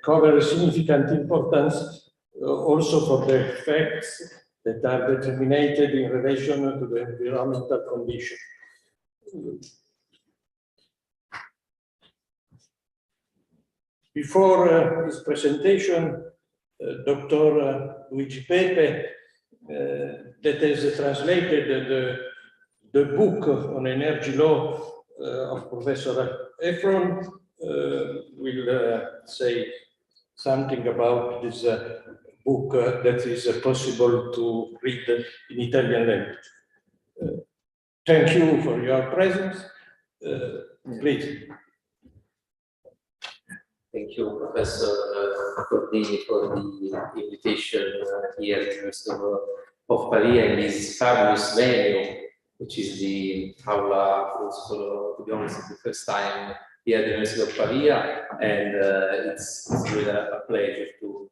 cover a significant importance also for the effects that are determined in relation to the environmental condition. Before his presentation, Dr. Luigi Pepe, that has translated the book on energy law of Professor Efron, will say something about this book that is possible to read in Italian language. Thank you for your presence. Please. Thank you, Professor Cordini, for the invitation here at the University of Pavia in this fabulous venue, which is the Aula Principio, to be honest, it's the first time here at the University of Pavia, and it's really a pleasure to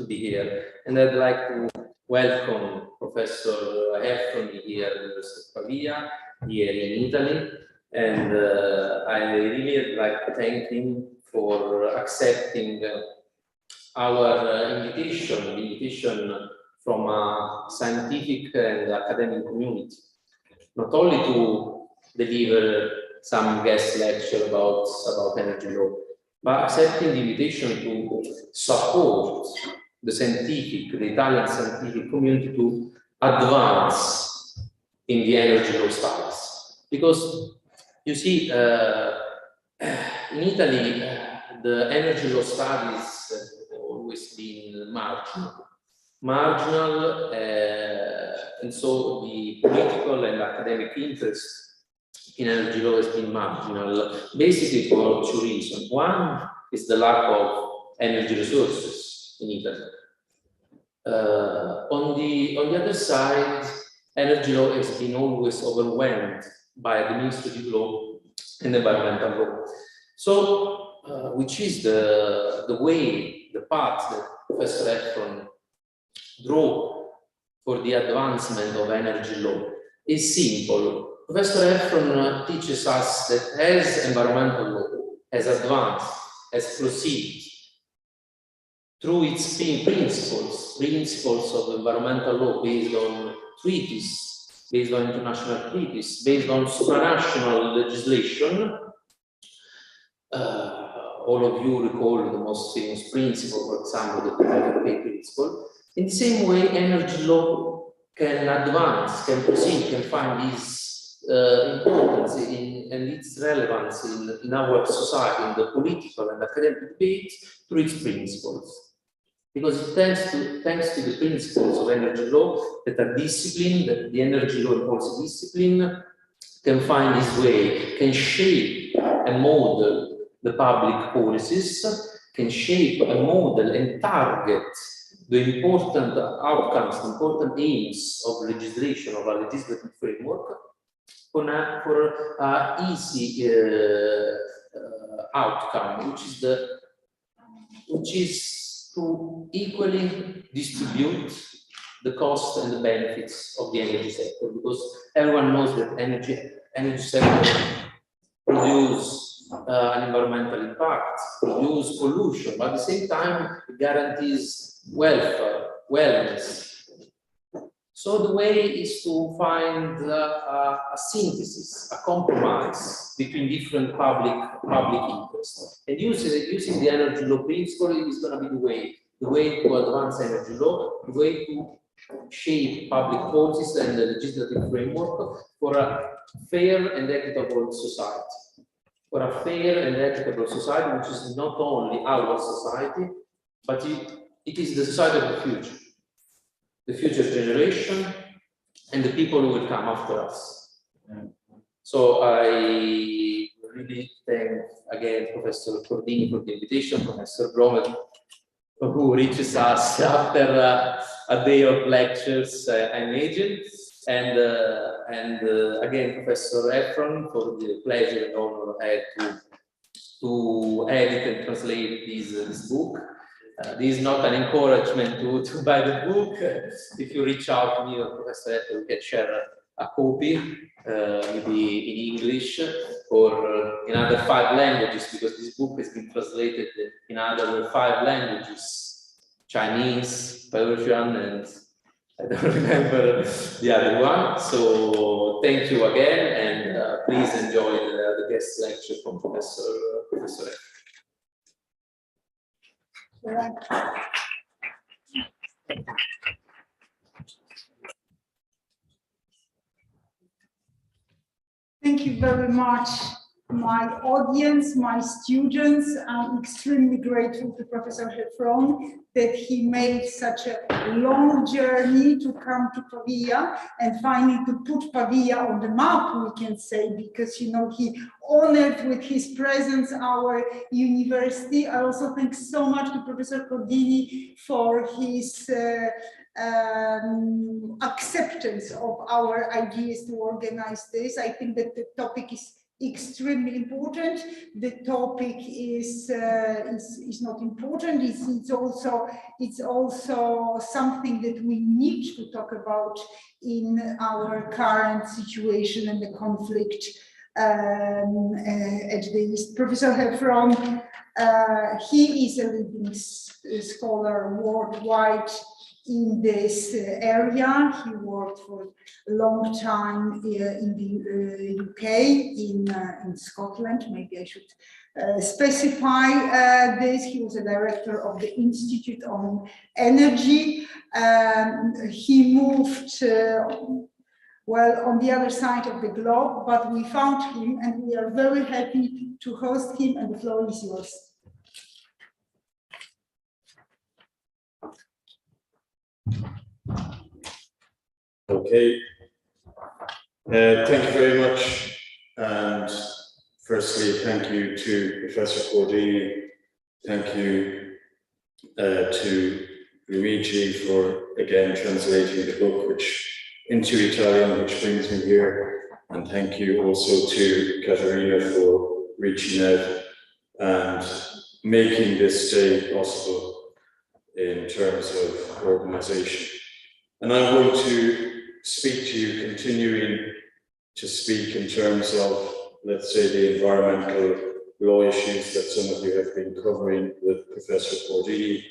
be here. And I'd like to welcome Professor Efron here at the University of Pavia, here in Italy, and I really like to thank him for accepting our invitation, the invitation from a scientific and academic community, not only to deliver some guest lecture about energy law, but accepting the invitation to support the Italian scientific community to advance in the energy law studies. Because, you see, in Italy, the energy law studies have always been marginal, and so the political and academic interest in energy law has been marginal, basically for two reasons. One is the lack of energy resources in Italy. On the other side, energy law has been always overwhelmed by administrative law and environmental law. So, which is the way, the path that Professor Efron drew for the advancement of energy law is simple. Professor Efron teaches us that as environmental law has advanced, has proceeded through its principles of environmental law based on treaties, based on international treaties, based on supranational legislation. All of you recall the most famous principle, for example, the diritto principle. In the same way, energy law can advance, can proceed, can find its importance and its relevance in our society, in the political and academic debate, through its principles. Because thanks to the principles of energy law that are disciplined, that the energy law involves discipline, can find its way, can shape and model the public policies, can shape and model and target the important outcomes, the important aims of legislation, of a legislative framework, for an easy outcome, which is to equally distribute the cost and the benefits of the energy sector, because everyone knows that energy sector produce an environmental impact, produce pollution, but at the same time it guarantees welfare, wellness. So the way is to find a synthesis, a compromise between different public interests. And using the energy law principle is going to be the way to advance energy law, the way to shape public policies and the legislative framework for a fair and equitable society. For a fair and equitable society, which is not only our society, but it is the society of the future generation, and the people who will come after us. So I really thank again Professor Cordini for the invitation, Professor Blomet, who reaches us after a day of lectures, I imagine, and again Professor Efron for the pleasure and honor I had to edit and translate this book. This is not an encouragement to buy the book. If you reach out to me or Professor Efron, we can share a copy, maybe in English or in other 5 languages, because this book has been translated in other 5 languages, Chinese, Persian, and I don't remember the other one. So thank you again, and please enjoy the guest lecture from Professor F. Thank you very much, my audience, my students. I'm extremely grateful to Professor Heffron that he made such a long journey to come to Pavia and finally to put Pavia on the map, we can say, because, you know, he honored with his presence our university. I also thank so much to Professor Cordini for his acceptance of our ideas to organize this. I think that the topic is extremely important. The topic is not important. It's also something that we need to talk about in our current situation and the conflict at the East. Professor Heffron, he is a leading scholar worldwide in this area. He worked for a long time in the UK, in Scotland. Maybe I should specify this. He was a director of the Institute on Energy. He moved well, on the other side of the globe, but we found him and we are very happy to host him, and the floor is yours. Okay, thank you very much, and firstly, thank you to Professor Cordini, thank you to Luigi for again translating the book into Italian, which brings me here, and thank you also to Caterina for reaching out and making this day possible in terms of organization. And I'm going to speak to you, continuing to speak in terms of, let's say, the environmental law issues that some of you have been covering with Professor Cordini.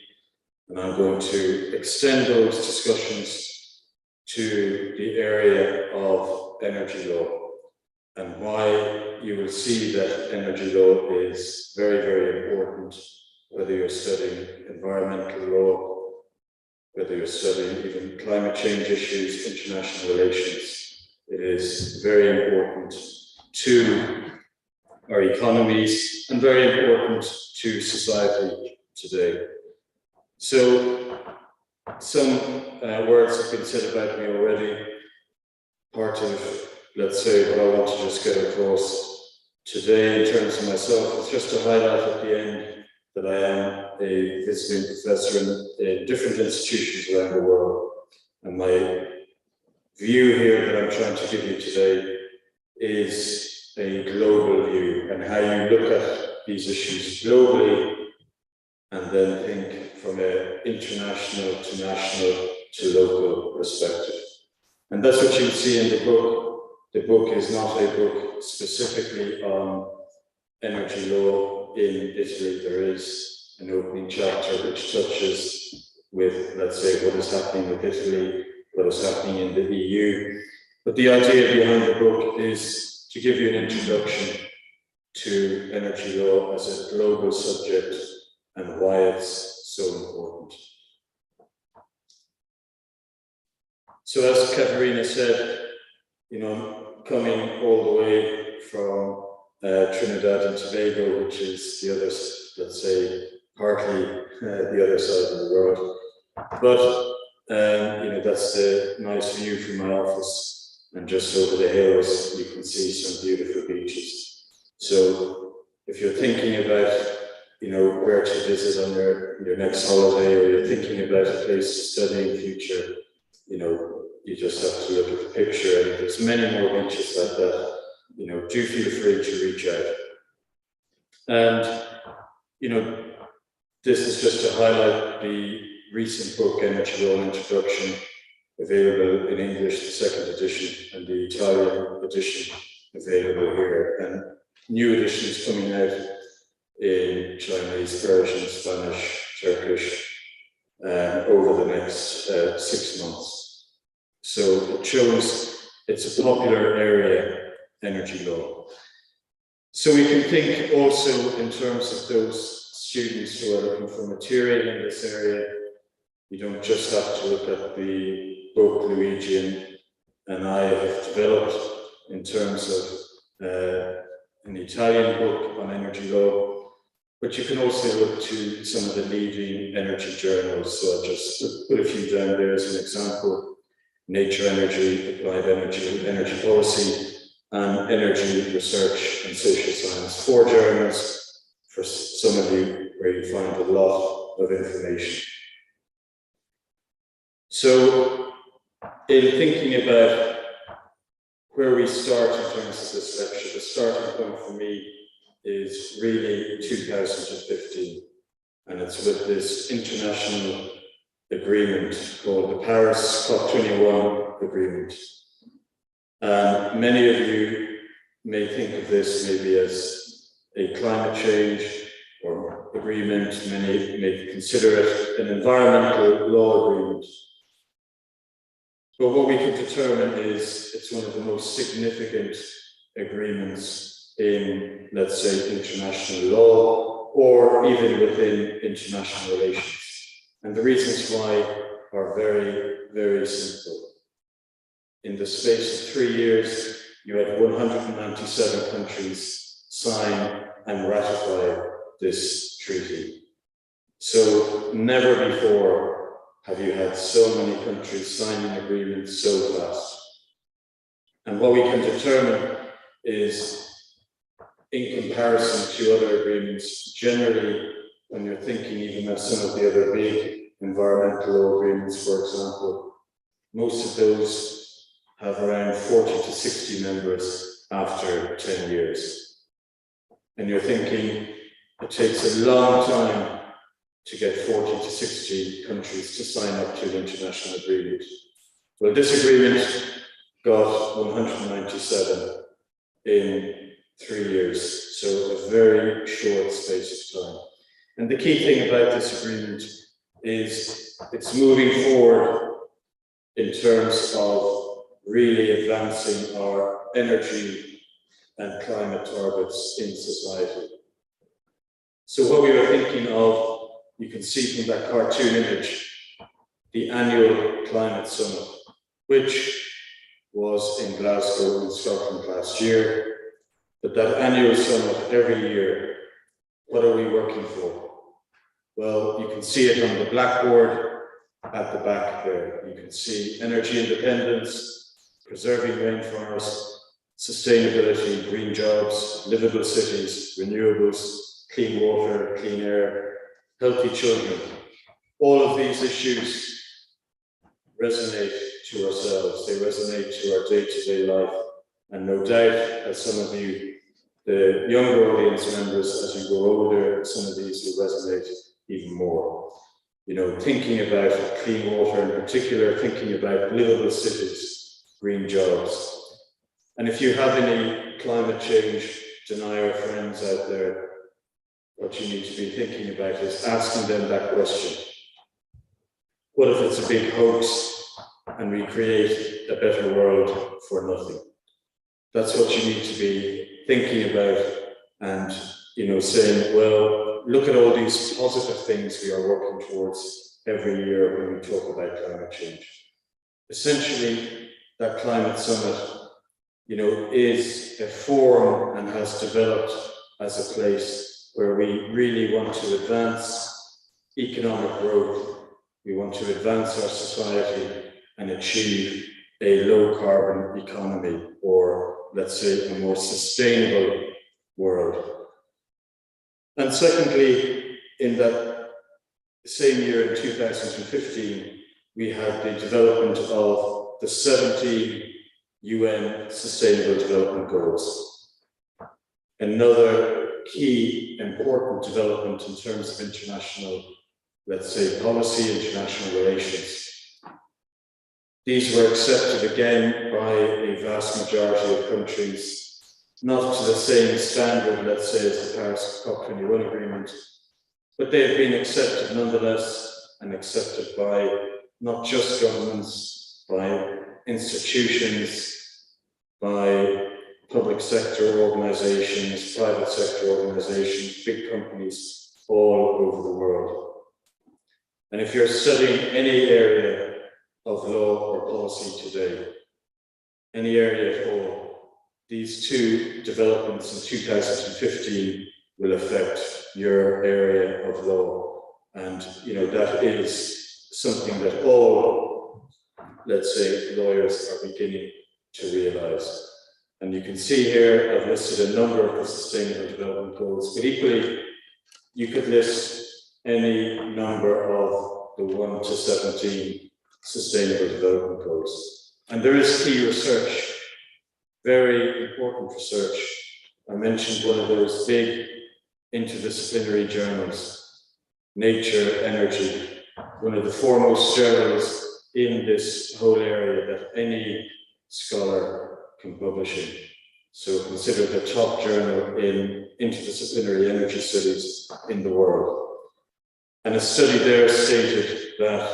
And I'm going to extend those discussions to the area of energy law, and why you will see that energy law is very, very important, whether you're studying environmental law, whether you're studying even climate change issues, international relations. It is very important to our economies and very important to society today. So some words have been said about me already. Part of, let's say, what I want to just get across today in terms of myself is just to highlight at the end that I am a visiting professor in different institutions around the world. And my view here that I'm trying to give you today is a global view, and how you look at these issues globally and then think from an international to national to local perspective. And that's what you'll see in the book. The book is not a book specifically on energy law in Italy. There is an opening chapter which touches with, let's say, what is happening with Italy, what is happening in the EU. But the idea behind the book is to give you an introduction to energy law as a global subject and why it's so important. So as Caterina said, you know, coming all the way from Trinidad and Tobago, which is the other, let's say, partly the other side of the world. But, you know, that's the nice view from my office, and just over the hills, you can see some beautiful beaches. So if you're thinking about, you know, where to visit on your next holiday, or you're thinking about a place to study in future, you know, you just have to look at the picture, and there's many more beaches like that. You know, do feel free to reach out. And, you know, this is just to highlight the recent book, Energy Law Introduction, available in English, the second edition, and the Italian edition available here, and new editions coming out in Chinese, Persian, Spanish, Turkish, over the next 6 months. So it shows it's a popular area, energy law. So we can think also in terms of those students who are looking for material in this area. You don't just have to look at the book Luigi and I have developed in terms of an Italian book on energy law, but you can also look to some of the leading energy journals. So I'll just put a few down there as an example: Nature Energy, Applied Energy, Energy Policy, and Energy Research and Social Science. 4 journals for some of you where you find a lot of information. So in thinking about where we start in terms of this lecture, the starting point for me is really 2015, and it's with this international agreement called the Paris COP21 agreement. Many of you may think of this maybe as a climate change or agreement. Many may consider it an environmental law agreement. But what we can determine is it's one of the most significant agreements in, let's say, international law, or even within international relations. And the reasons why are very, very simple. In the space of 3 years, you had 197 countries sign and ratify this treaty. So never before have you had so many countries signing agreements so fast. And what we can determine is, in comparison to other agreements, generally, when you're thinking even of some of the other big environmental law agreements, for example, most of those have around 40 to 60 members after 10 years. And you're thinking it takes a long time to get 40 to 60 countries to sign up to an international agreement. Well, this agreement got 197 in 3 years, so a very short space of time. And the key thing about this agreement is it's moving forward in terms of really advancing our energy and climate targets in society. So what we were thinking of, you can see from that cartoon image, the annual climate summit, which was in Glasgow in Scotland last year. But that annual summit every year, what are we working for? Well, you can see it on the blackboard at the back there. You can see energy independence, preserving rainforests, sustainability, green jobs, livable cities, renewables, clean water, clean air, healthy children. All of these issues resonate to ourselves. They resonate to our day-to-day life. And no doubt, as some of you, the younger audience members, as you grow older, some of these will resonate even more. You know, thinking about clean water in particular, thinking about livable cities, green jobs. And if you have any climate change denier friends out there, what you need to be thinking about is asking them that question. What if it's a big hoax and we create a better world for nothing? That's what you need to be thinking about and, you know, saying, well, look at all these positive things we are working towards every year when we talk about climate change. Essentially, that climate summit, you know, is a forum and has developed as a place where we really want to advance economic growth. We want to advance our society and achieve a low carbon economy, or let's say a more sustainable world. And secondly, in that same year in 2015, we had the development of the 17 UN Sustainable Development Goals. Another key important development in terms of international, let's say, policy, international relations. These were accepted again by a vast majority of countries, not to the same standard, let's say, as the Paris COP21 agreement, but they have been accepted nonetheless, and accepted by not just governments, by institutions, by public sector organizations, private sector organizations, big companies all over the world. And if you're studying any area of law or policy today, any area at all, these two developments in 2015 will affect your area of law. And that is something that all, let's say, lawyers are beginning to realize. And you can see here, I've listed a number of the Sustainable Development Goals, but equally, you could list any number of the 1 to 17 Sustainable Development Goals. And there is key research, very important research. I mentioned one of those big interdisciplinary journals, Nature, Energy, one of the foremost journals in this whole area that any scholar can publish in. So considered the top journal in interdisciplinary energy studies in the world. And a study there stated that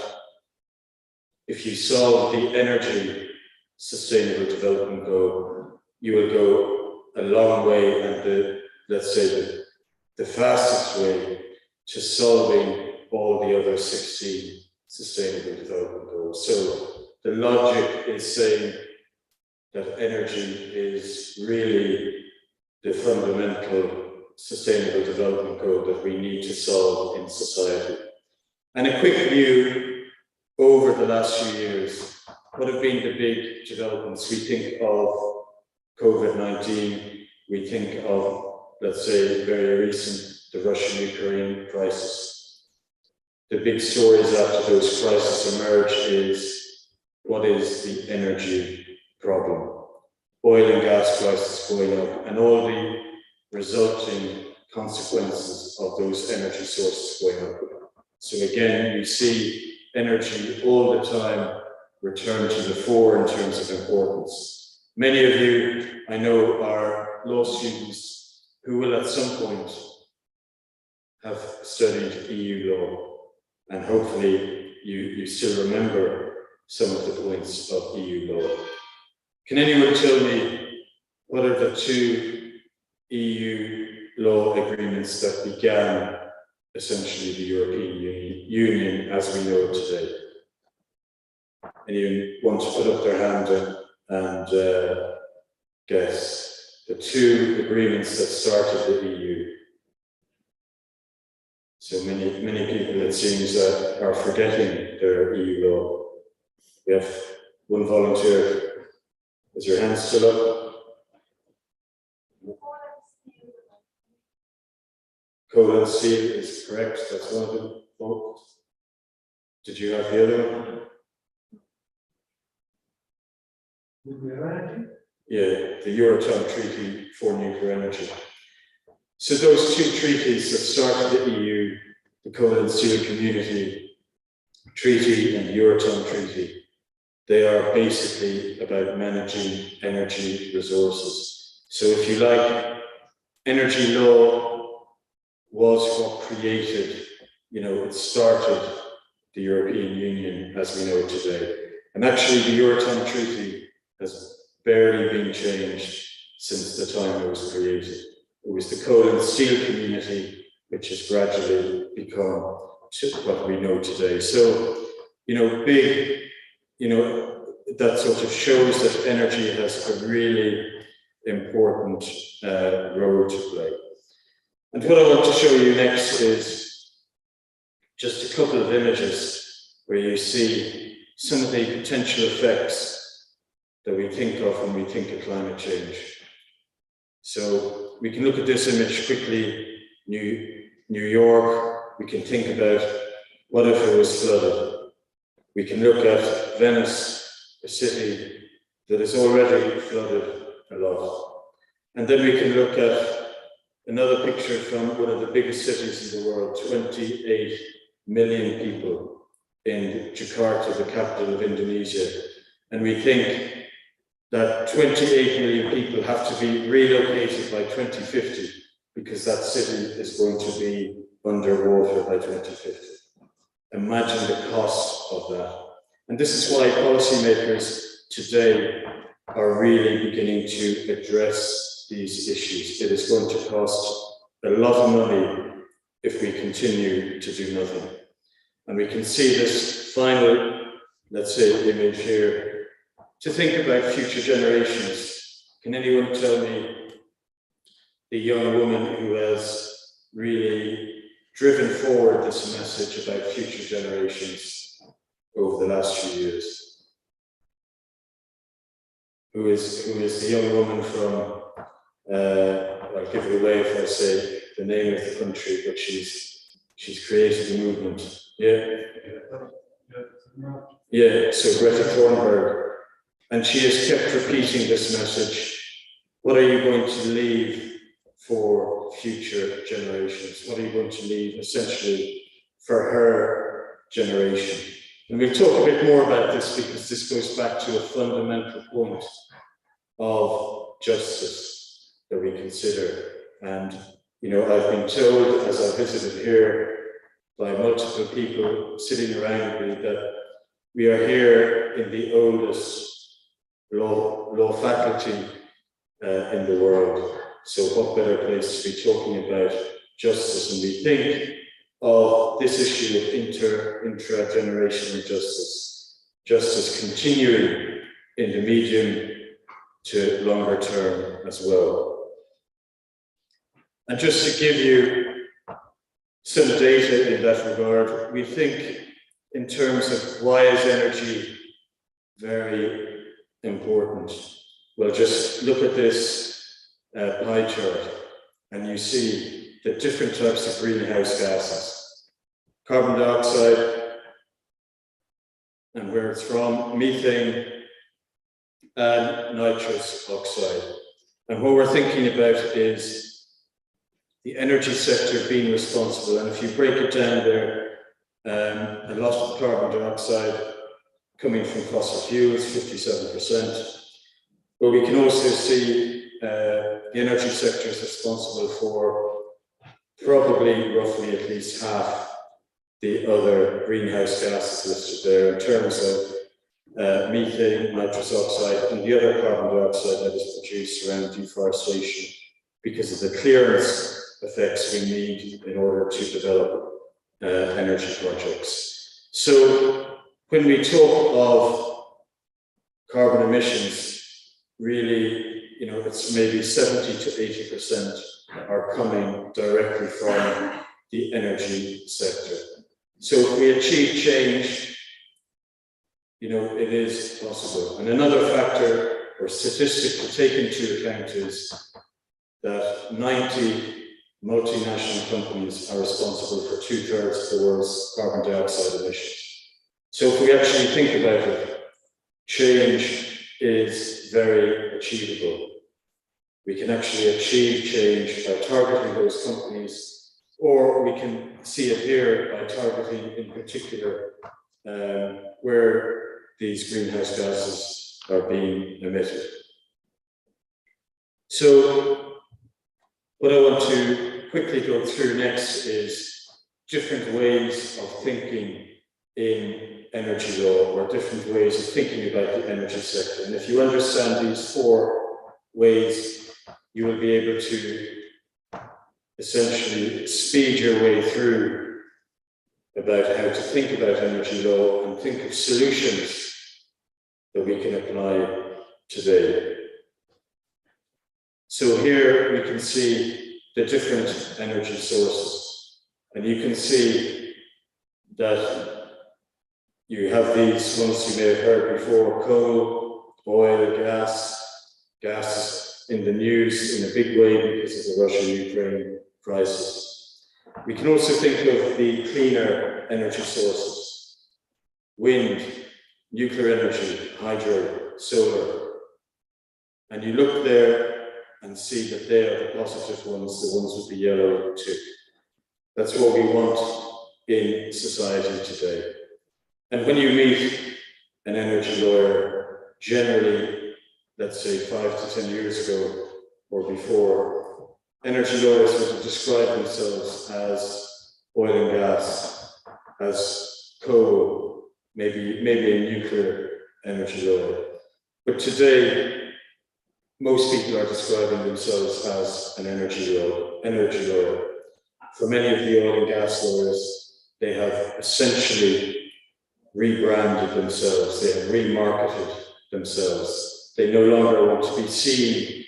if you solve the energy sustainable development goal, you will go a long way, and let's say the fastest way to solving all the other 16 sustainable development goals. So the logic is saying that energy is really the fundamental sustainable development goal that we need to solve in society. And a quick view over the last few years, what have been the big developments? We think of COVID-19, we think of, let's say, very recent, the Russian-Ukraine crisis. The big stories after those crises emerge is, what is the energy problem? Oil and gas prices going up, and all the resulting consequences of those energy sources going up. So again, you see energy all the time return to the fore in terms of importance. Many of you, I know, are law students who will at some point have studied EU law, and hopefully you still remember some of the points of EU law. Can anyone tell me what are the two EU law agreements that began essentially the European Union as we know it today? Anyone want to put up their hand and guess? The two agreements that started the EU. So many people, it seems, are forgetting their EU law. We have one volunteer. Is your hand still up? Coal and steel is correct. That's one of them. Oh. Did you have the other one? Yeah, the Euratom Treaty for Nuclear Energy. So those two treaties that started the EU, the Coal and Steel Community Treaty and the Euratom Treaty, they are basically about managing energy resources. So if you like, energy law was what created, it started the European Union as we know it today. And actually the Euratom Treaty has barely been changed since the time it was created. It was the Coal and Steel Community which has gradually become what we know today. So, big, that sort of shows that energy has a really important role to play. And what I want to show you next is just a couple of images where you see some of the potential effects that we think of when we think of climate change. So we can look at this image quickly. New York, we can think about what if it was flooded. We can look at Venice, a city that is already flooded a lot. And then we can look at another picture from one of the biggest cities in the world, 28 million people in Jakarta, the capital of Indonesia. And we think that 28 million people have to be relocated by 2050 because that city is going to be underwater by 2050. Imagine the cost of that. And this is why policymakers today are really beginning to address these issues. It is going to cost a lot of money if we continue to do nothing. And we can see this final, let's say, image here, to think about future generations. Can anyone tell me the young woman who has really driven forward this message about future generations over the last few years? Who is the young woman from, I'll give it away if I say the name of the country, but she's created a movement. Yeah, so Greta Thunberg. And she has kept repeating this message. What are you going to leave for future generations? What are you going to leave essentially for her generation? And we'll talk a bit more about this because this goes back to a fundamental point of justice that we consider. And, you know, I've been told as I visited here by multiple people sitting around me that we are here in the oldest law faculty in the world. So what better place to be talking about justice? And we think of this issue of intra-generational justice continuing in the medium to longer term as well. And just to give you some data in that regard, we think in terms of why is energy very important. Well, just look at this pie chart and you see the different types of greenhouse gases. Carbon dioxide, and where it's from, methane, and nitrous oxide. And what we're thinking about is the energy sector being responsible. And if you break it down there, a lot of carbon dioxide coming from fossil fuels, 57%. But we can also see the energy sector is responsible for probably roughly at least half the other greenhouse gases listed there in terms of methane, nitrous oxide, and the other carbon dioxide that is produced around deforestation because of the clearance effects we need in order to develop energy projects. So when we talk of carbon emissions, really, you know, it's maybe 70 to 80% are coming directly from the energy sector. So if we achieve change, you know, it is possible. And another factor or statistic to take into account is that 90 multinational companies are responsible for 2/3 of the world's carbon dioxide emissions. So if we actually think about it, change is very achievable. We can actually achieve change by targeting those companies, or we can see it here by targeting in particular where these greenhouse gases are being emitted. So what I want to quickly go through next is different ways of thinking in energy law, or different ways of thinking about the energy sector. And if you understand these 4 ways, you will be able to essentially speed your way through about how to think about energy law and think of solutions that we can apply today. So here we can see the different energy sources, and you can see that you have these ones you may have heard before: coal, oil, gas in the news in a big way because of the Russia-Ukraine crisis. We can also think of the cleaner energy sources: wind, nuclear energy, hydro, solar. And you look there and see that they are the positive ones, the ones with the yellow tick. That's what we want in society today. And when you meet an energy lawyer, generally, let's say 5 to 10 years ago or before, energy lawyers would have described themselves as oil and gas, as coal, maybe a nuclear energy lawyer. But today, most people are describing themselves as an energy lawyer. For many of the oil and gas lawyers, they have essentially rebranded themselves, they have remarketed themselves. They no longer want to be seen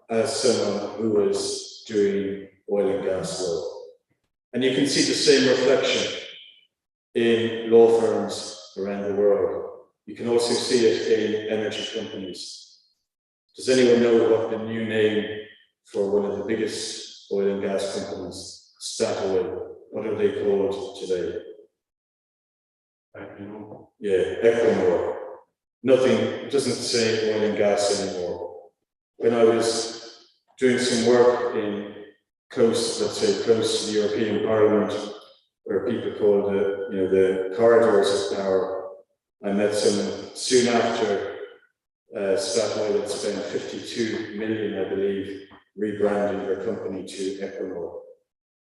as someone who is doing oil and gas law. And you can see the same reflection in law firms around the world. You can also see it in energy companies. Does anyone know what the new name for one of the biggest oil and gas companies, Statoil, what are they called today? Yeah, Equinor. Nothing, it doesn't say oil and gas anymore. When I was doing some work in close to the European Parliament, where people call the corridors of power, I met someone soon after Statoil had spent 52 million, I believe, rebranding their company to Equinor.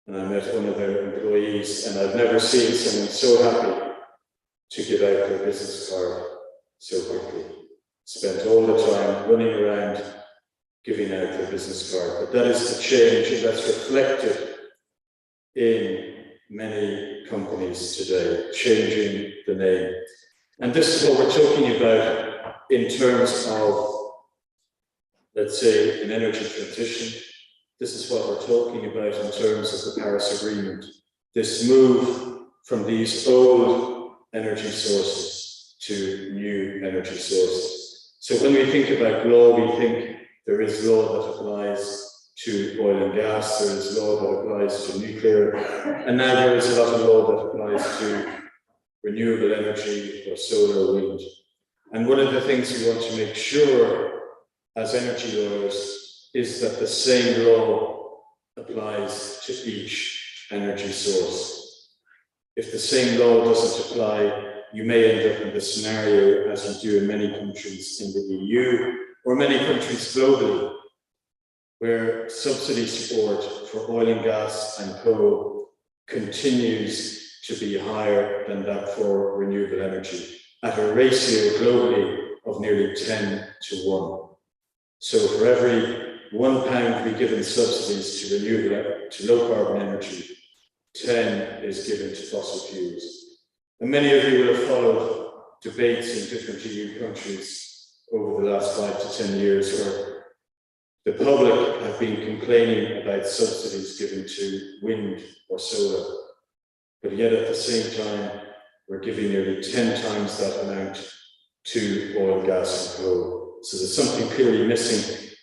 And I met one of their employees, and I've never seen someone so happy to give out their business card so quickly. Spent all the time running around giving out their business card. But that is the change, and that's reflected in many companies today, changing the name. And this is what we're talking about in terms of, let's say, an energy transition. This is what we're talking about in terms of the Paris Agreement. This move from these old energy sources to new energy sources. So when we think about law, we think there is law that applies to oil and gas, there is law that applies to nuclear, and now there is a lot of law that applies to renewable energy or solar or wind. And one of the things we want to make sure as energy lawyers is that the same law applies to each energy source. If the same law doesn't apply, you may end up in the scenario, as you do in many countries in the EU, or many countries globally, where subsidy support for oil and gas and coal continues to be higher than that for renewable energy, at a ratio globally of nearly 10 to 1. So for every £1 we give in subsidies to renewable, to low carbon energy, 10 is given to fossil fuels. And many of you will have followed debates in different EU countries over the last 5 to 10 years where the public have been complaining about subsidies given to wind or solar. But yet at the same time, we're giving nearly 10 times that amount to oil, gas and coal. So there's something clearly missing,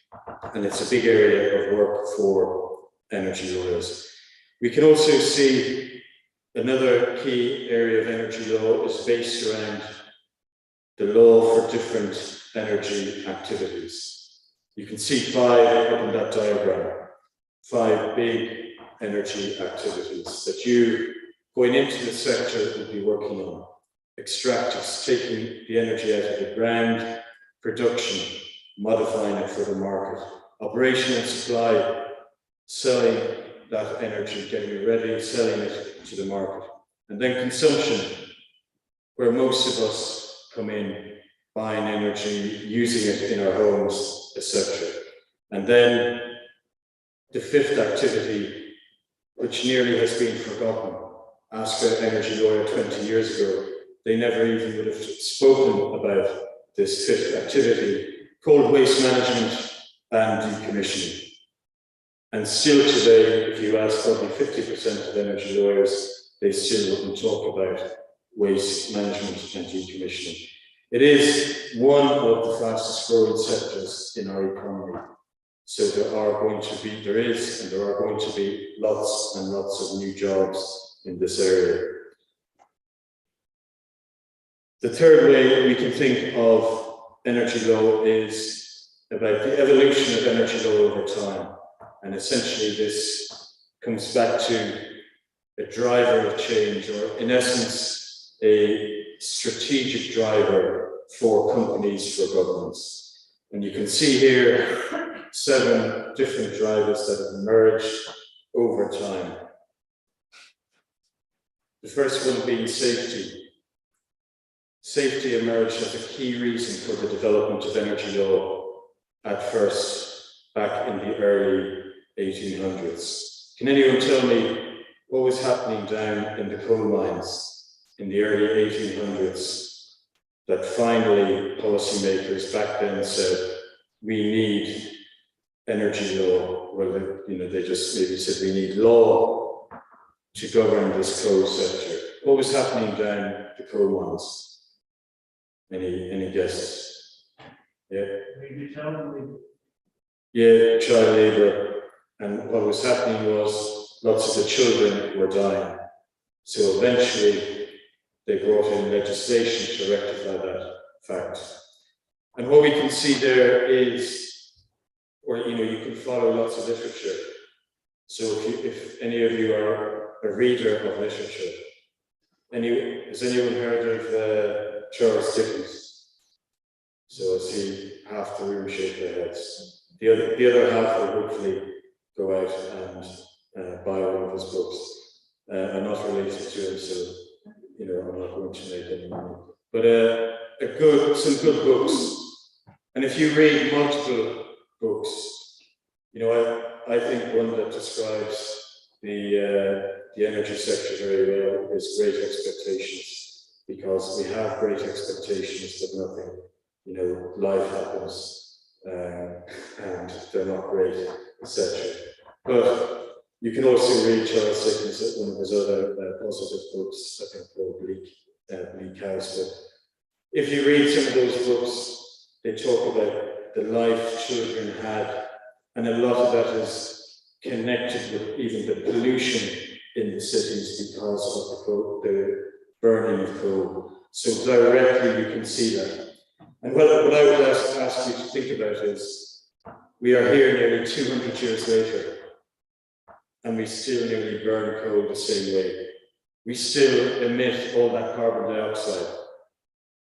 and it's a big area of work for energy lawyers. We can also see another key area of energy law is based around the law for different energy activities. You can see 5 up in that diagram, 5 big energy activities that you, going into the sector, will be working on. Extractives, taking the energy out of the ground, production, modifying it for the market, operation and supply, selling that energy, getting it ready, selling it to the market. And then consumption, where most of us come in, buying energy, using it in our homes, etc. And then the 5th activity, which nearly has been forgotten. Ask an energy lawyer 20 years ago, they never even would have spoken about this 5th activity, called waste management and decommissioning. And still today, if you ask probably 50% of energy lawyers, they still wouldn't talk about waste management and decommissioning. It is one of the fastest growing sectors in our economy. So there are going to be lots and lots of new jobs in this area. The third way we can think of energy law is about the evolution of energy law over time. And essentially this comes back to a driver of change, or in essence, a strategic driver for companies, for governments. And you can see here 7 different drivers that have emerged over time. The first one being safety. Safety emerged as a key reason for the development of energy law at first, back in the early 1800s. Can anyone tell me what was happening down in the coal mines in the early 1800s that finally policymakers back then said, we need energy law? Well, they just maybe said we need law to govern this coal sector. What was happening down the coal mines? Any guesses? Yeah. Maybe child labor. Yeah, child labor. And what was happening was lots of the children were dying. So eventually they brought in legislation to rectify that fact. And what we can see there is, or you can follow lots of literature. So if any of you are a reader of literature, has anyone heard of Charles Dickens? So I see half the room shake their heads. The other half will hopefully go out and buy one of his books. I'm not related to him, so I'm not going to make any money. But some good books. And if you read multiple books, I think one that describes the energy sector very well is Great Expectations, because we have great expectations, but nothing, life happens, and they're not great, etc. But you can also read Charles Dickens, one of his other positive books, I think called Bleak House. But if you read some of those books, they talk about the life children had, and a lot of that is connected with even the pollution in the cities because of the burning of coal. So directly you can see that. And what I would ask you to think about is, we are here nearly 200 years later, and we still nearly burn coal the same way. We still emit all that carbon dioxide.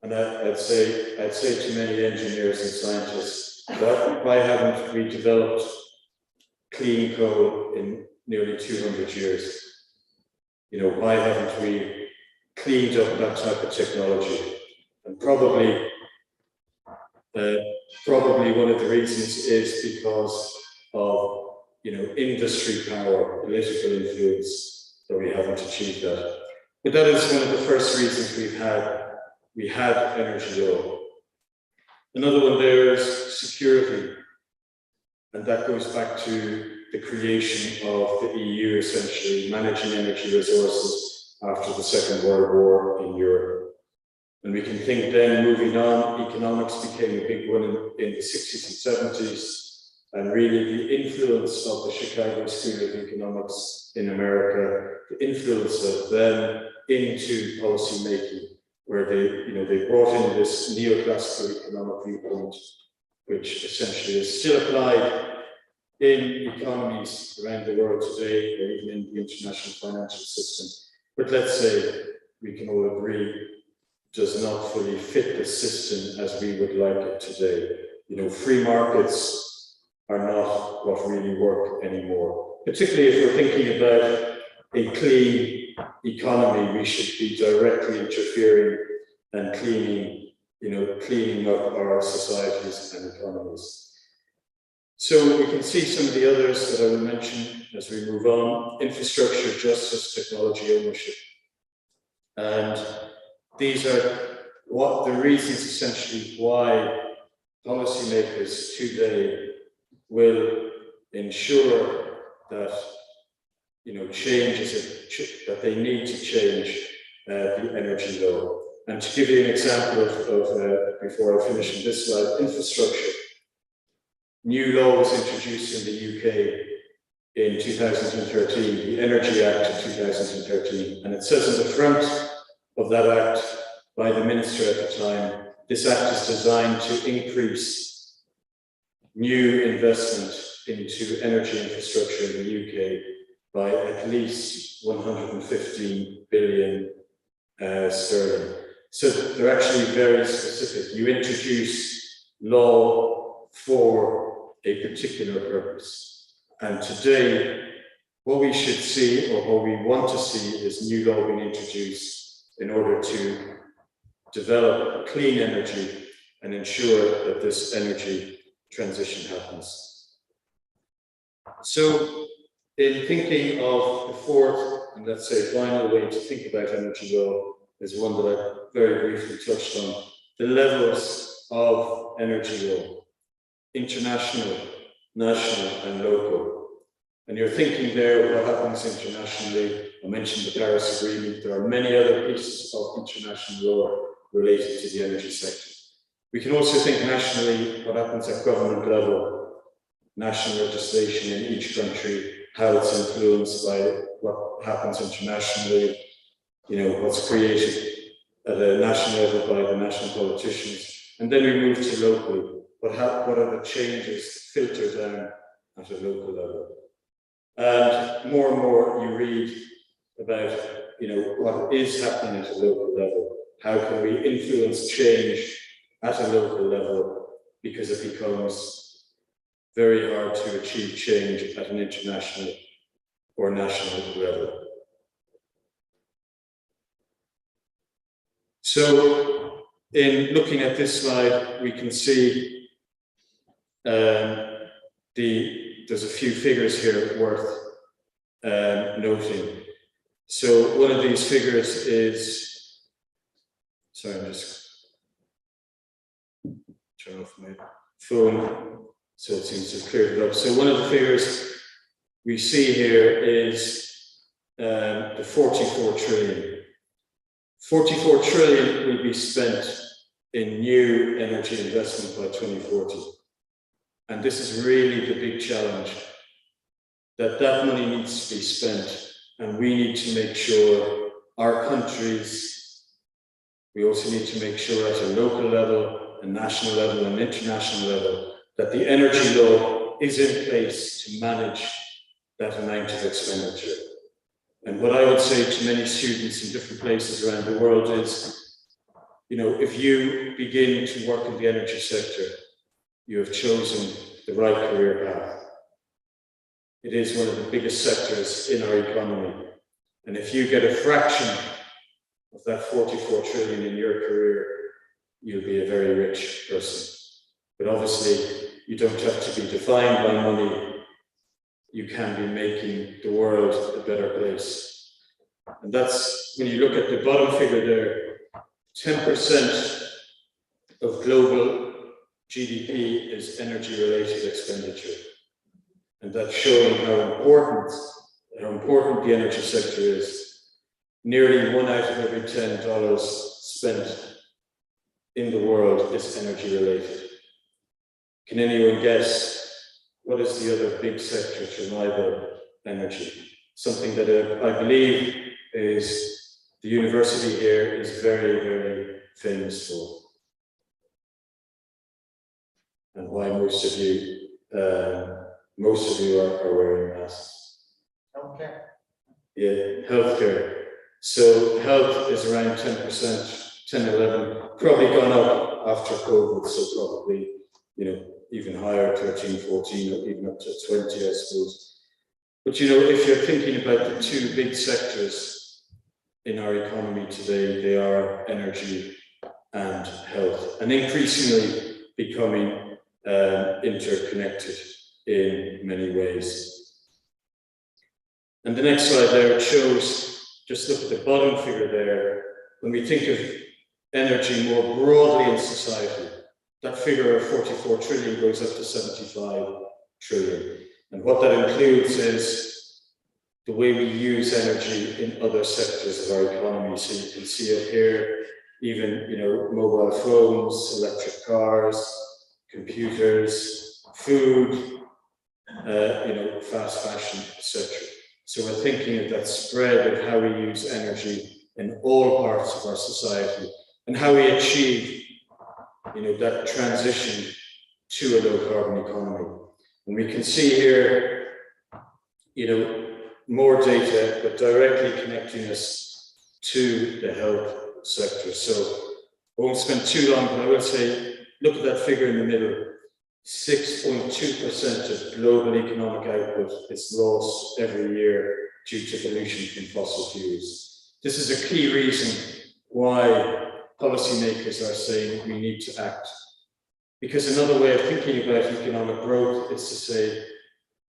And I'd say to many engineers and scientists, why haven't we developed clean coal in nearly 200 years? Why haven't we cleaned up that type of technology? And probably one of the reasons is because of industry power, political influence, that we haven't achieved that. But that is one of the first reasons we had energy law. Another one there is security, and that goes back to the creation of the EU, essentially managing energy resources after the Second World War in Europe. And we can think then, moving on, economics became a big one in the 60s and 70s. And really the influence of the Chicago School of Economics in America, the influence of them into policy making, where they brought in this neoclassical economic viewpoint, which essentially is still applied in economies around the world today, or even in the international financial system. But let's say we can all agree does not fully fit the system as we would like it today. Free markets are not what really work anymore. Particularly if we're thinking about a clean economy, we should be directly interfering and cleaning up our societies and economies. So we can see some of the others that I will mention as we move on: infrastructure, justice, technology, ownership. And these are the reasons essentially why policymakers today will ensure that that they need to change the energy law. And to give you an example of before I finish on this slide, infrastructure. New law was introduced in the UK in 2013, the Energy Act of 2013, and it says in the front of that act by the minister at the time, this act is designed to increase new investment into energy infrastructure in the UK by at least 115 billion sterling. So they're actually very specific. You introduce law for a particular purpose. And today, what we should see, or what we want to see, is new law being introduced in order to develop clean energy and ensure that this energy transition happens. So, in thinking of the fourth, and let's say final way to think about energy law, is one that I very briefly touched on, the levels of energy law, international, national, and local. And you're thinking there of what happens internationally. I mentioned the Paris Agreement. There are many other pieces of international law related to the energy sector. We can also think nationally what happens at government level, national legislation in each country, how it's influenced by what happens internationally, what's created at a national level by the national politicians. And then we move to locally. What are the changes filter down at a local level? And more you read about, what is happening at a local level. How can we influence change at a local level? Because it becomes very hard to achieve change at an international or national level. So, in looking at this slide, we can see there's a few figures here worth noting. So one of these figures is, sorry, I'm just turn off my phone so it seems to have cleared it up. So one of the figures we see here is the 44 trillion. 44 trillion will be spent in new energy investment by 2040. And this is really the big challenge, that money needs to be spent, and we need to make sure our countries, we also need to make sure at a local level, a national level, and international level, that the energy law is in place to manage that amount of expenditure. And what I would say to many students in different places around the world is, if you begin to work in the energy sector, you have chosen the right career path. It is one of the biggest sectors in our economy. And if you get a fraction of that 44 trillion in your career, you'll be a very rich person. But obviously, you don't have to be defined by money. You can be making the world a better place. And that's, when you look at the bottom figure there, 10% of global GDP is energy-related expenditure. And that's showing how important the energy sector is. Nearly 1 out of every $10 spent in the world is energy-related. Can anyone guess what is the other big sector to rival energy? Something that I believe is the university here is very, very famous for. And why most of you are wearing masks. Okay. Yeah, healthcare. So health is around 10%, 10, 11, probably gone up after COVID, so probably, even higher, 13, 14, or even up to 20, I suppose. But if you're thinking about the two big sectors in our economy today, they are energy and health, and increasingly becoming interconnected in many ways. And the next slide there, it shows, just look at the bottom figure there, when we think of energy more broadly in society, that figure of 44 trillion goes up to 75 trillion. And what that includes is the way we use energy in other sectors of our economy. So you can see it here, even, mobile phones, electric cars, computers, food, fast fashion, etc. So we're thinking of that spread of how we use energy in all parts of our society and how we achieve that transition to a low carbon economy. And we can see here, more data, but directly connecting us to the health sectors. So I won't spend too long, but I will say, look at that figure in the middle. 6.2% of global economic output is lost every year due to pollution from fossil fuels. This is a key reason why policymakers are saying we need to act. Because another way of thinking about economic growth is to say,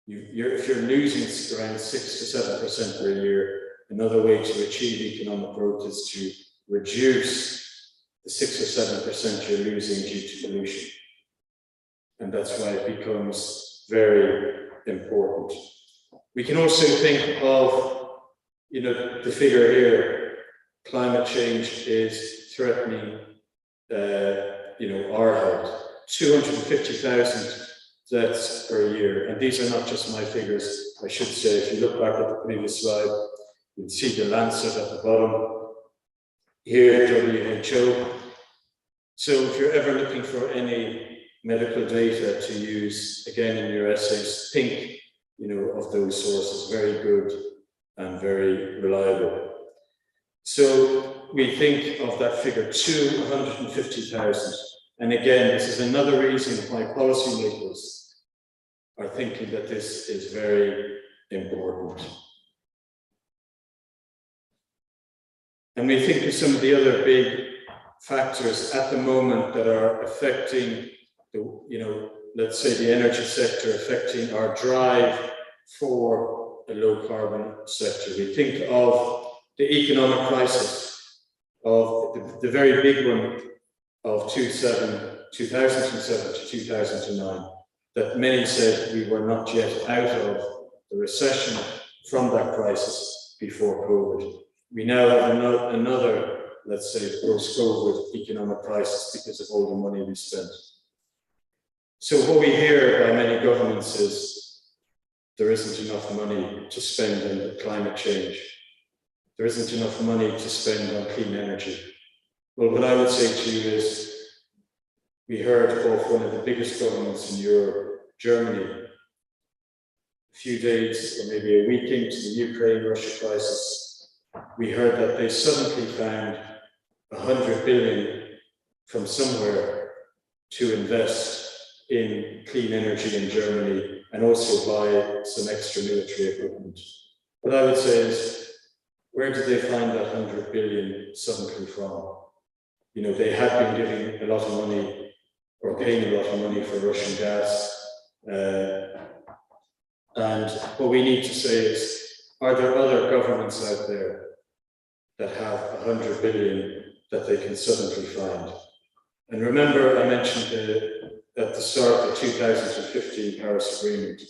if you're losing around 6 to 7% per year, another way to achieve economic growth is to reduce the 6 or 7% you're losing due to pollution. And that's why it becomes very important. We can also think of, the figure here, climate change is threatening, our health. 250,000 deaths per year. And these are not just my figures, I should say. If you look back at the previous slide, you'll see the Lancet at the bottom. Here, WHO. So if you're ever looking for any medical data to use, again, in your essays, think, of those sources, very good and very reliable. So we think of that figure, 250,000. And again, this is another reason why policymakers are thinking that this is very important. And we think of some of the other big factors at the moment that are affecting let's say the energy sector, affecting our drive for a low carbon sector. We think of the economic crisis, of the very big one of 2007 to 2009, that many said we were not yet out of the recession from that crisis before COVID. We now have another, let's say, post-COVID economic crisis because of all the money we spent. So what we hear by many governments is there isn't enough money to spend on climate change. There isn't enough money to spend on clean energy. Well, what I would say to you is, we heard of one of the biggest governments in Europe, Germany, a few days or maybe a week into the Ukraine-Russia crisis, we heard that they suddenly found 100 billion from somewhere to invest in clean energy in Germany and also buy some extra military equipment. What I would say is, where did they find that 100 billion suddenly from? They had been giving a lot of money or paying a lot of money for Russian gas. And what we need to say is, are there other governments out there that have 100 billion that they can suddenly find? And remember, I mentioned at the start, the 2015 Paris Agreement.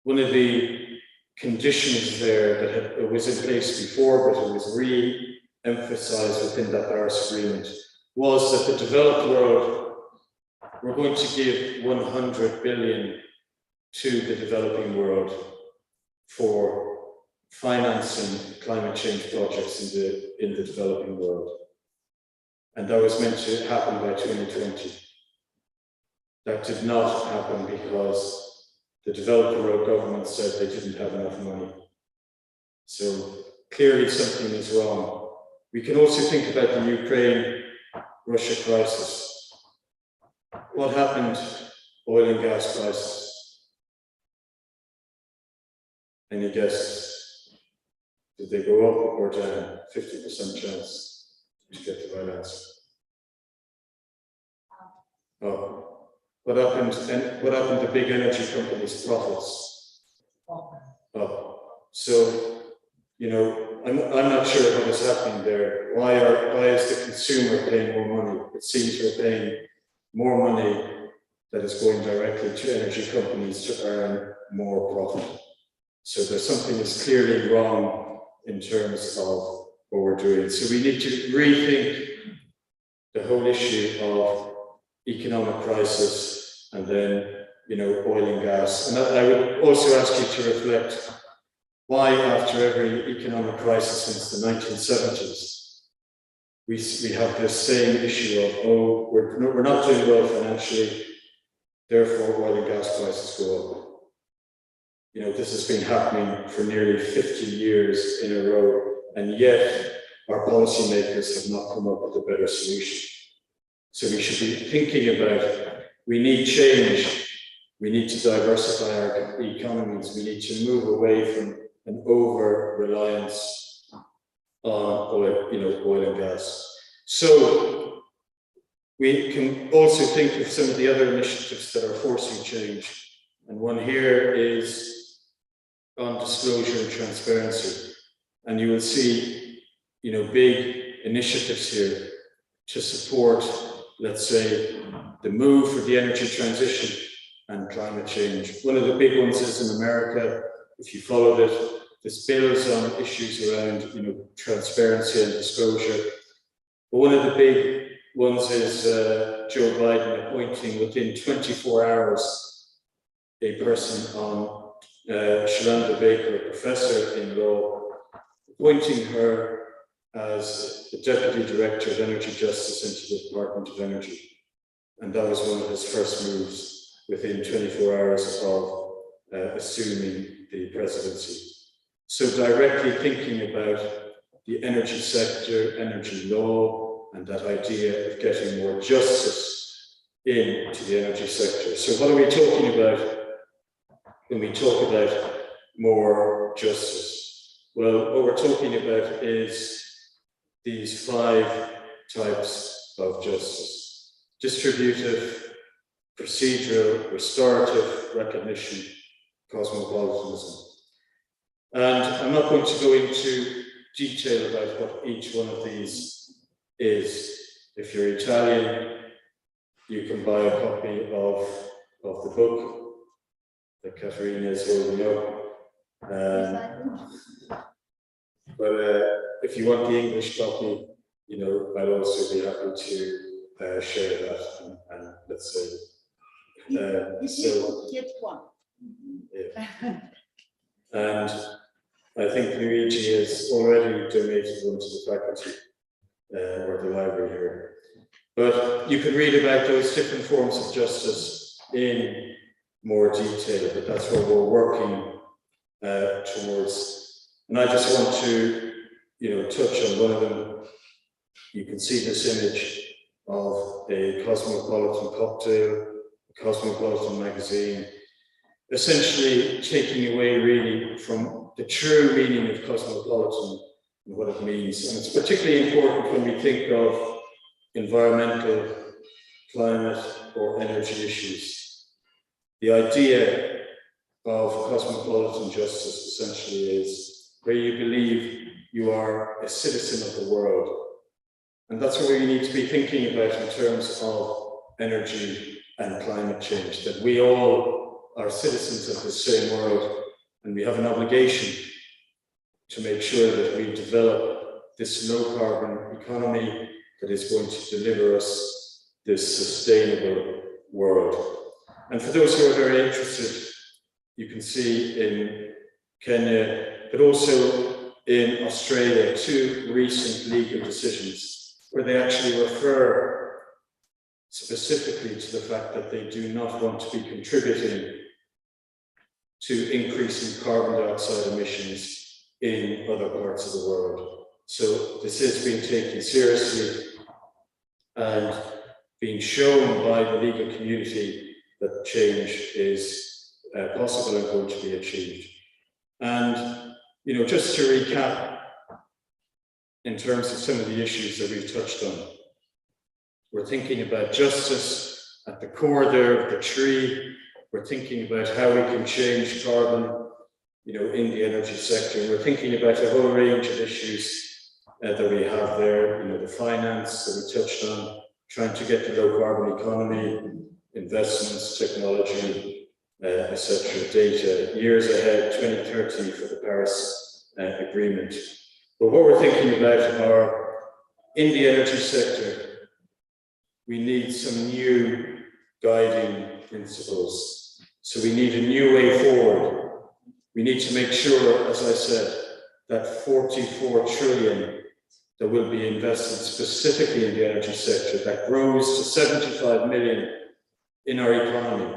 One of the conditions there that was in place before, but it was re-emphasized within that Paris Agreement, was that the developed world were going to give 100 billion to the developing world for financing climate change projects in the developing world. And that was meant to happen by 2020. That did not happen because the developed world government said they didn't have enough money. So clearly something is wrong. We can also think about the Ukraine-Russia crisis. What happened? Oil and gas prices. Any guesses? Did they go up or down? 50% chance to get the right answer. Oh. What happened to big energy companies' profits? Up. So, I'm not sure what is happening there. Why is the consumer paying more money? It seems we're paying more money that is going directly to energy companies to earn more profit. So there's something that's clearly wrong in terms of what we're doing. So we need to rethink the whole issue of economic crisis and then, oil and gas. And I would also ask you to reflect why, after every economic crisis since the 1970s, we have this same issue of, we're not doing well financially, therefore oil and gas prices go up. This has been happening for nearly 50 years in a row, and yet our policymakers have not come up with a better solution. So we should be thinking about, we need change, we need to diversify our economies, we need to move away from an over-reliance on oil, oil and gas. So we can also think of some of the other initiatives that are forcing change. And one here is on disclosure and transparency. And you will see, big initiatives here to support, let's say, the move for the energy transition and climate change. One of the big ones is in America, if you followed it, this builds on issues around, transparency and disclosure. But one of the big ones is Joe Biden appointing within 24 hours a person on Shalanda Baker, a professor in law, appointing her as the Deputy Director of Energy Justice into the Department of Energy. And that was one of his first moves within 24 hours of assuming the presidency. So directly thinking about the energy sector, energy law, and that idea of getting more justice into the energy sector. So what are we talking about when we talk about more justice? Well, what we're talking about is these 5 types of justice: distributive, procedural, restorative, recognition, cosmopolitanism. And I'm not going to go into detail about what each one of these is. If you're Italian, you can buy a copy of the book that Caterina is holding up. But if you want the English copy, I'd also be happy to share that and let's say. So get one. Yeah. And I think Luigi has already donated one to the faculty or the library here. But you can read about those different forms of justice in more detail, but that's what we're working towards. And I just want to, touch on one of them. You can see this image of a cosmopolitan cocktail, a cosmopolitan magazine, essentially taking away really from the true meaning of cosmopolitan and what it means. And it's particularly important when we think of environmental, climate, or energy issues. The idea of cosmopolitan justice essentially is where you believe you are a citizen of the world. And that's what we need to be thinking about in terms of energy and climate change, that we all are citizens of the same world, and we have an obligation to make sure that we develop this low carbon economy that is going to deliver us this sustainable world. And for those who are very interested, you can see in Kenya, but also in Australia, 2 recent legal decisions where they actually refer specifically to the fact that they do not want to be contributing to increasing carbon dioxide emissions in other parts of the world. So this is being taken seriously and being shown by the legal community that change is possible and going to be achieved. And just to recap, in terms of some of the issues that we've touched on, we're thinking about justice at the core there of the tree. We're thinking about how we can change carbon, in the energy sector. We're thinking about a whole range of issues that we have there, the finance that we touched on, trying to get the low carbon economy, investments, technology, etc., data, years ahead, 2030 for the Paris Agreement. But what we're thinking about are, in the energy sector, we need some new guiding principles. So we need a new way forward. We need to make sure, as I said, that 44 trillion that will be invested specifically in the energy sector, that grows to 75 million in our economy,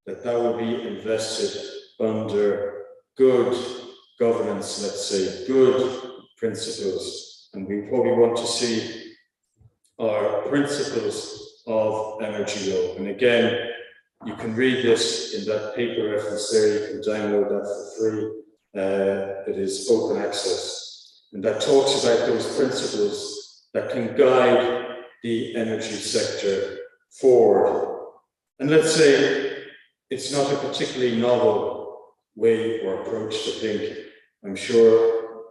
that will be invested under good governance, let's say, good principles. And what we want to see are principles of energy law. And again, you can read this in that paper reference there. You can download that for free. It is open access. And that talks about those principles that can guide the energy sector forward. And let's say it's not a particularly novel way or approach to think. I'm sure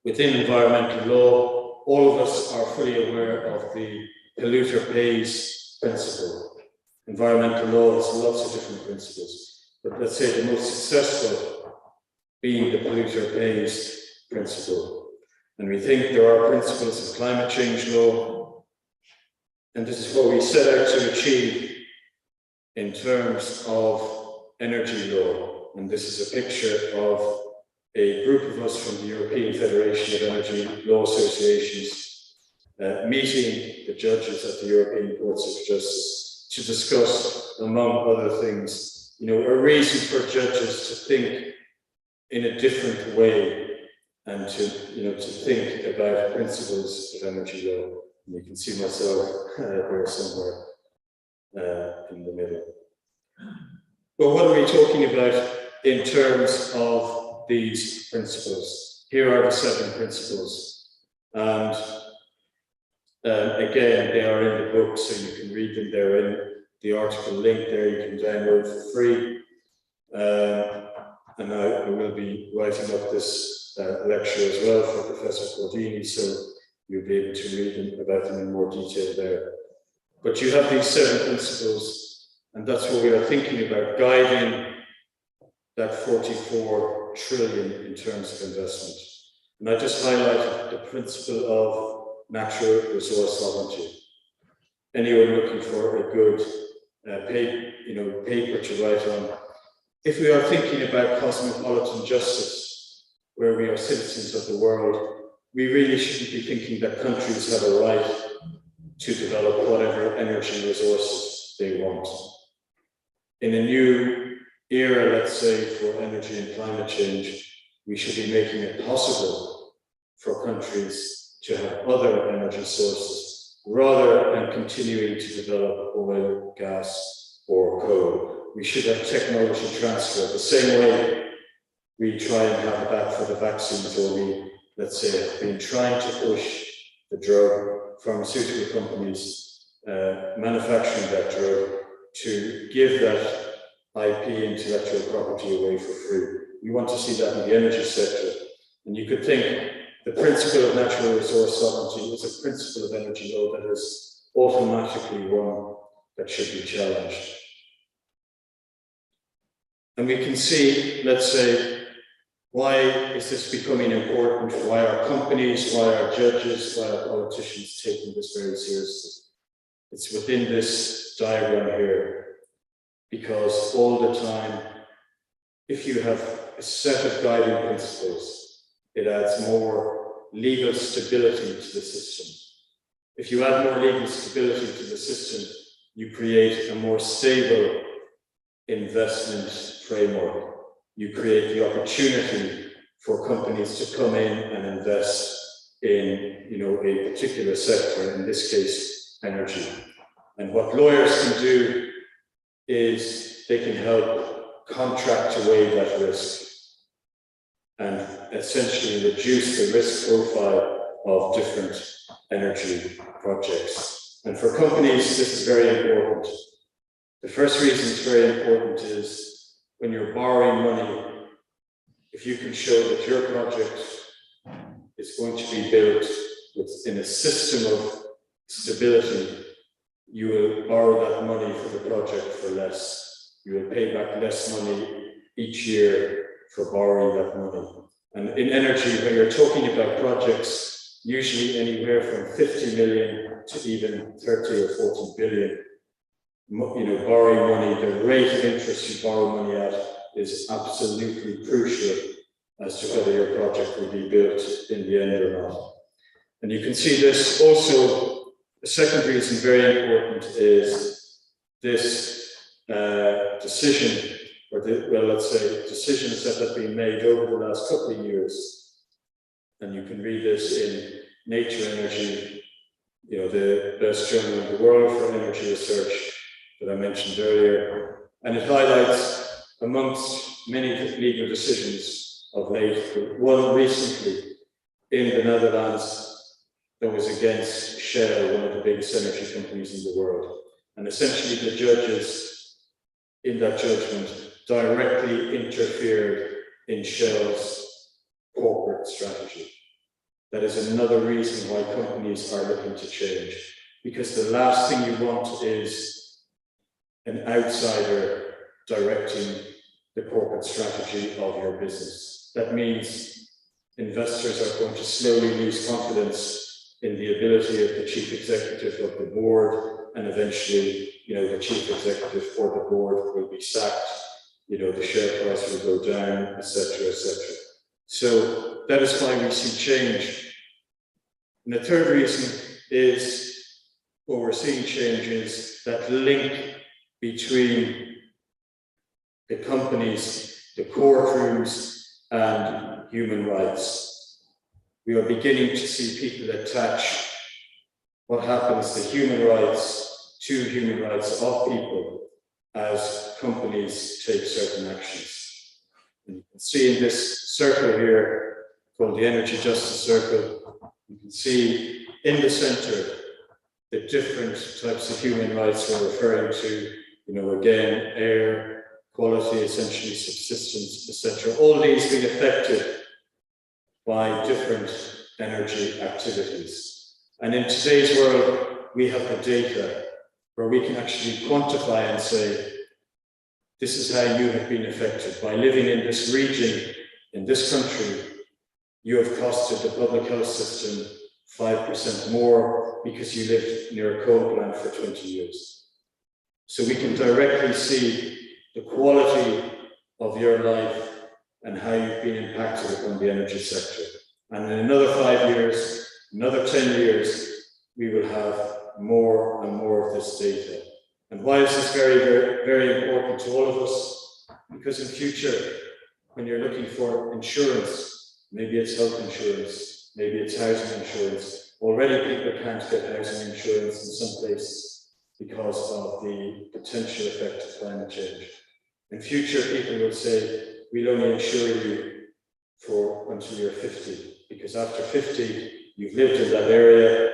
within environmental law, all of us are fully aware of the polluter pays principle. Environmental law has lots of different principles, but let's say the most successful being the polluter pays principle. And we think there are principles of climate change law, and this is what we set out to achieve in terms of energy law. And this is a picture of a group of us from the European Federation of Energy Law Associations meeting the judges at the European Courts of Justice to discuss, among other things, a reason for judges to think in a different way and to think about principles of energy law. And you can see myself here somewhere in the middle. But what are we talking about in terms of these principles? Here are the 7 principles. And again, they are in the book, so you can read them. They're in the article link there. You can download for free. And I will be writing up this lecture as well for Professor Cordini, so you'll be able to read about them in more detail there. But you have these 7 principles, and that's what we are thinking about, guiding that 44 trillion in terms of investment. And I just highlighted the principle of natural resource sovereignty. Anyone looking for a good paper to write on. If we are thinking about cosmopolitan justice, where we are citizens of the world, we really shouldn't be thinking that countries have a right to develop whatever energy resources they want. In a new era, let's say, for energy and climate change, we should be making it possible for countries to have other energy sources rather than continuing to develop oil, gas, or coal. We should have technology transfer the same way we try and have that for the vaccines, or we, let's say, have been trying to push the drug, pharmaceutical companies manufacturing that drug, to give that IP, intellectual property, away for free. We want to see that in the energy sector. And you could think the principle of natural resource sovereignty is a principle of energy law that is automatically one that should be challenged. And we can see, let's say, why is this becoming important? Why are companies, why are judges, why are politicians taking this very seriously? It's within this diagram here. Because all the time, if you have a set of guiding principles, it adds more legal stability to the system. If you add more legal stability to the system, you create a more stable investment framework. You create the opportunity for companies to come in and invest in, a particular sector, in this case, energy. And what lawyers can do is they can help contract away that risk and essentially reduce the risk profile of different energy projects. And for companies, this is very important. The first reason it's very important is when you're borrowing money, if you can show that your project is going to be built within a system of stability, you will borrow that money for the project for less. You will pay back less money each year for borrowing that money. And in energy, when you're talking about projects, usually anywhere from 50 million to even 30 or 40 billion, borrowing money, the rate of interest you borrow money at is absolutely crucial as to whether your project will be built in the end or not. And you can see this also. The second reason very important is this decision, or let's say decisions that have been made over the last couple of years and you can read this in Nature Energy, you know, the best journal in the world for energy research that I mentioned earlier. And it highlights, amongst many legal decisions of late, one recently in the Netherlands that was against Shell, one of the biggest energy companies in the world. And essentially the judges in that judgment directly interfered in Shell's corporate strategy. That is another reason why companies are looking to change, because the last thing you want is an outsider directing the corporate strategy of your business. That means investors are going to slowly lose confidence in the ability of the chief executive of the board, and eventually, you know, the chief executive or the board will be sacked, you know, the share price will go down, etc., etc. So that is why we see change. And the third reason is, what we're seeing change is that link between the companies, the courtrooms, and human rights. We are beginning to see people attach what happens to human rights to human rights of people as companies take certain actions. And you can see in this circle here, called the Energy Justice Circle, you can see in the center the different types of human rights we're referring to, you know, again, air, quality, essentially subsistence, etc. All these being affected by different energy activities. And in today's world, we have the data where we can actually quantify and say, this is how you have been affected. By living in this region, in this country, you have costed the public health system 5% more because you lived near a coal plant for 20 years. So we can directly see the quality of your life and how you've been impacted upon the energy sector. And in another 5 years, another 10 years, we will have more and more of this data. And why is this very, very, very important to all of us? Because in future, when you're looking for insurance, maybe it's health insurance, maybe it's housing insurance. Already people can't get housing insurance in some places because of the potential effect of climate change. In future, people will say, we'll only insure you for until you're 50, because after 50, you've lived in that area,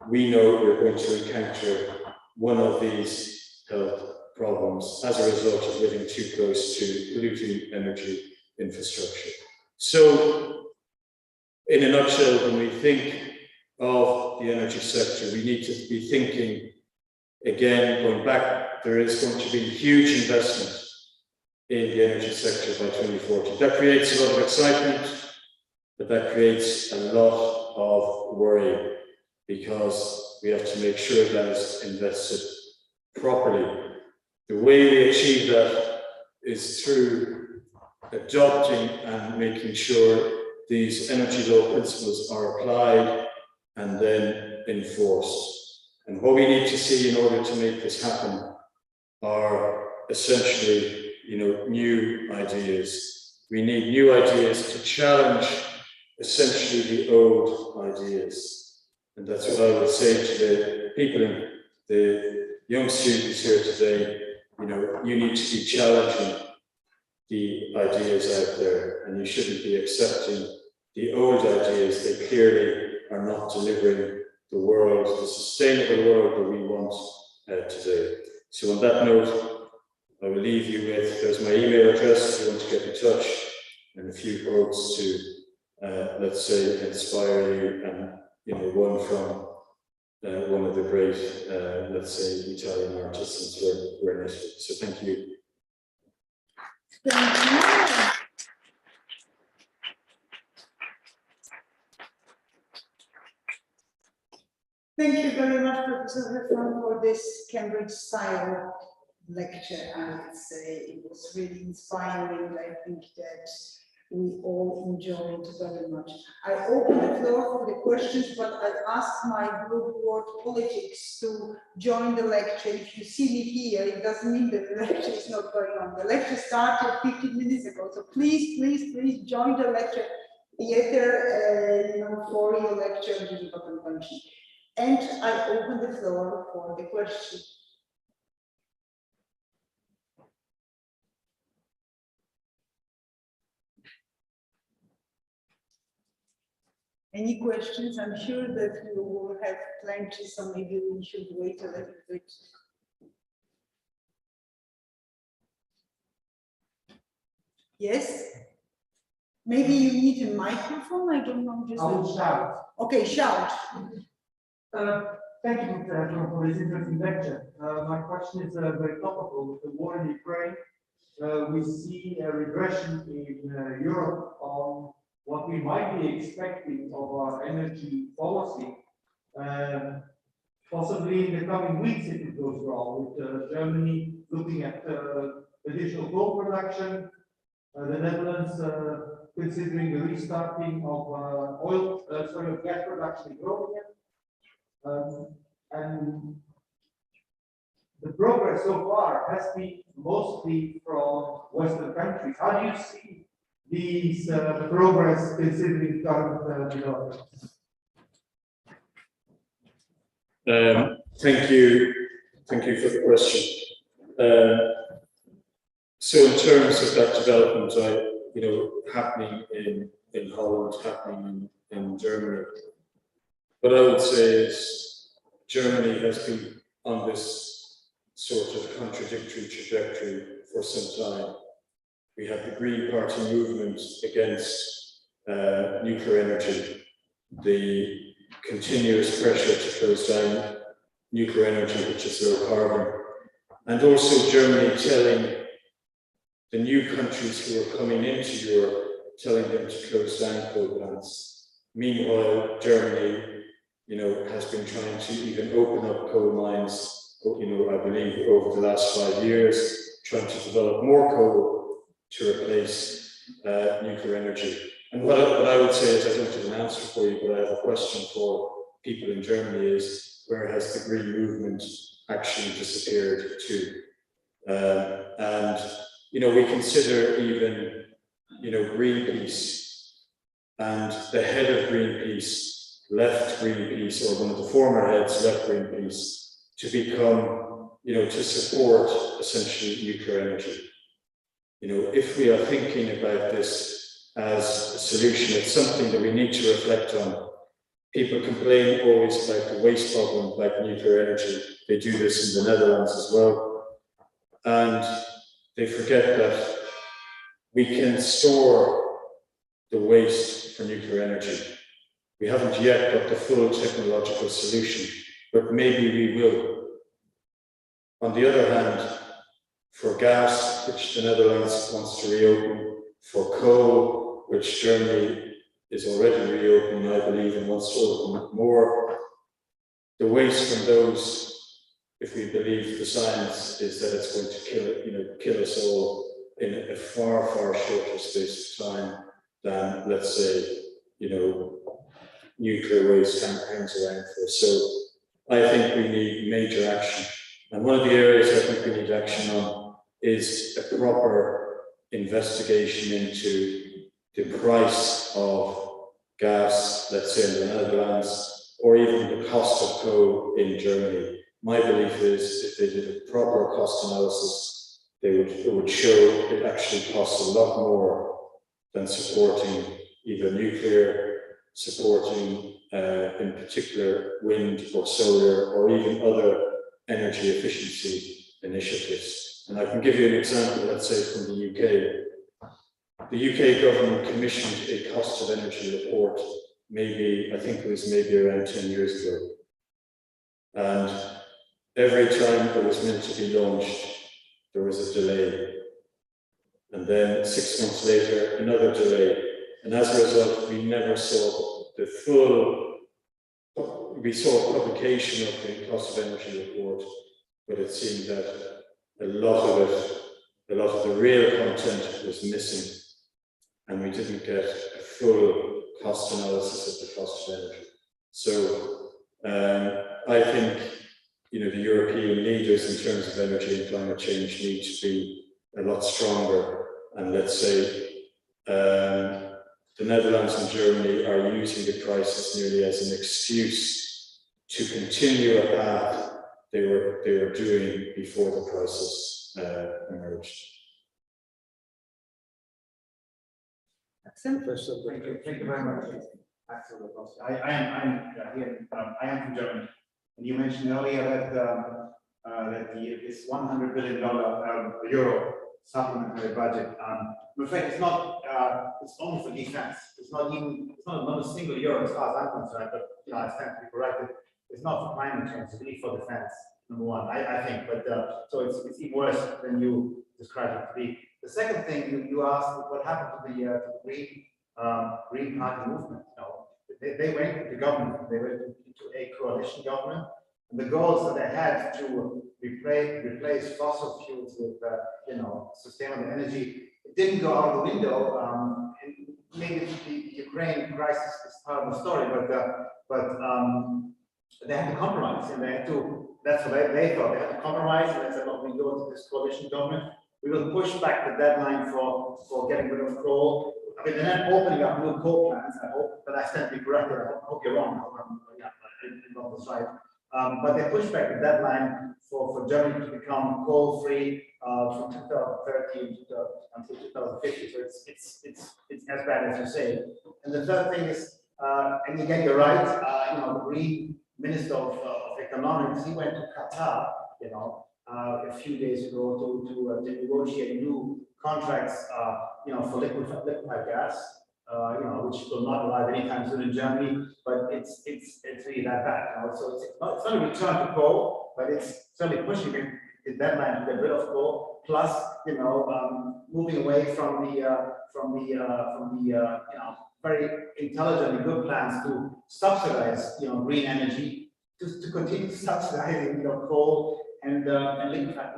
we know you're going to encounter one of these health problems as a result of living too close to polluting energy infrastructure. So, in a nutshell, when we think of the energy sector, we need to be thinking, again, going back, there is going to be huge investment in the energy sector by 2040. That creates a lot of excitement, but that creates a lot of worry, because we have to make sure that it's invested properly. The way we achieve that is through adopting and making sure these energy law principles are applied and then enforced. And what we need to see in order to make this happen are essentially, new ideas. We need new ideas to challenge essentially the old ideas. And that's what I would say to the people, the young students here today. You need to be challenging the ideas out there, and you shouldn't be accepting the old ideas. They clearly are not delivering the world, the sustainable world that we want today. So on that note, I will leave you with, there's my email address if you want to get in touch, and a few quotes to, let's say, inspire you, and one from one of the great, let's say, Italian artists we're in Italy. So thank you. Thank you. Thank you very much, Professor Heffron, for this Cambridge-style lecture. I would say it was really inspiring. I think that we all enjoyed very much. I open the floor for the questions, but I asked my group World Politics to join the lecture. If you see me here, it doesn't mean that the lecture is not going on. The lecture started 15 minutes ago, so please, please, please join the lecture theater, for your lecture in Geneva Convention. And I open the floor for the question. Any questions? I'm sure that you will have plenty, so maybe we should wait a little bit. Yes? Maybe you need a microphone, I don't know. Just I will shout. Okay, shout. Thank you, Dr. for this interesting lecture. My question is very topical. With the war in Ukraine, we see a regression in Europe on what we might be expecting of our energy policy, possibly in the coming weeks if it goes wrong, with Germany looking at additional coal production, the Netherlands considering the restarting of gas production in Groningen. And the progress so far has been mostly from Western countries. How do you see these progress considering current developments? Thank you for the question. So in terms of that development, happening in Holland, happening in Germany, what I would say is Germany has been on this sort of contradictory trajectory for some time. We have the Green Party movement against nuclear energy, the continuous pressure to close down nuclear energy, which is low carbon, and also Germany telling the new countries who are coming into Europe, telling them to close down coal plants. Meanwhile, Germany, has been trying to even open up coal mines, I believe over the last 5 years, trying to develop more coal to replace nuclear energy. And what I would say is, I don't have an answer for you, but I have a question for people in Germany is, where has the green movement actually disappeared to? And we consider even, Greenpeace, and the head of Greenpeace left Greenpeace, or one of the former heads left Greenpeace to become, to support essentially nuclear energy. If we are thinking about this as a solution, it's something that we need to reflect on. People complain always about the waste problem, like nuclear energy. They do this in the Netherlands as well. And they forget that we can store the waste for nuclear energy. We haven't yet got the full technological solution, but maybe we will. On the other hand, for gas, which the Netherlands wants to reopen, for coal, which Germany is already reopening, I believe, and wants to open more, the waste from those, if we believe the science, is that it's going to kill us all in a far, far shorter space of time than, let's say, nuclear waste hangs around for. So I think we need major action. And one of the areas I think we need action on is a proper investigation into the price of gas, let's say in the Netherlands, or even the cost of coal in Germany. My belief is if they did a proper cost analysis, it would show it actually costs a lot more than supporting either nuclear, supporting in particular wind or solar, or even other energy efficiency initiatives. And I can give you an example, let's say from the UK. The UK government commissioned a cost of energy report, I think it was maybe around 10 years ago. And every time it was meant to be launched, there was a delay. And then 6 months later, another delay. And as a result, we never saw the full, we saw a publication of the cost of energy report, but it seemed that a lot of the real content was missing, and we didn't get a full cost analysis of the cost of energy. So I think, the European leaders in terms of energy and climate change need to be a lot stronger, and let's say, the Netherlands and Germany are using the crisis nearly as an excuse to continue a path they were doing before the crisis emerged. Professor Thank you very much. I am from Germany, and you mentioned earlier that this $100 billion euro supplementary budget. In fact, it's not. It's only for defense. It's not a single euro as far as I'm concerned. But I stand to be corrected. It's not for climate change. It's really for defense. Number one, I think. But so it's even worse than you described it to be. The second thing you asked, what happened to the Green Party movement? You know, they went into government. They went into a coalition government, and the goals that they had to replace fossil fuels with sustainable energy, it didn't go out the window. And maybe the Ukraine crisis is part of the story, but they had to compromise, and they had to. That's what they thought. They had to compromise, and they said, "Look, we go into this coalition government. We will push back the deadline for getting rid of coal." I mean, they're not opening up new coal plants, I hope, but I stand to be corrected. I hope you're wrong. I'm not this right. But they pushed back the deadline for Germany to become coal-free from 2030 until 2050. So it's as bad as you say. And the third thing is, and again, you're right. The Green Minister of Economics, he went to Qatar, a few days ago to negotiate new contracts, for liquefied gas, which will not arrive anytime soon in Germany. But it's really that bad. So it's not a return to coal, but it's certainly pushing the deadline to get rid of coal. Plus, moving away from the very intelligent and good plans to subsidize green energy, to continue subsidizing coal and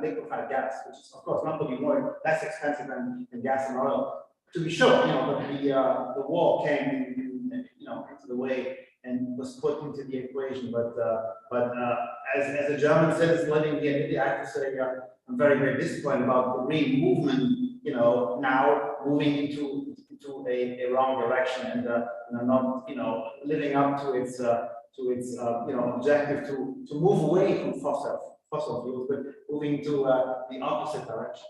liquefied gas, which is of course not to be less expensive than gas and oil. To be sure, but the war came into the way and was put into the equation. But as a German citizen living here, I have to say I'm very, very disappointed about the green movement. Now moving into a wrong direction and not living up to its objective to move away from fossil fuels, but moving to the opposite direction.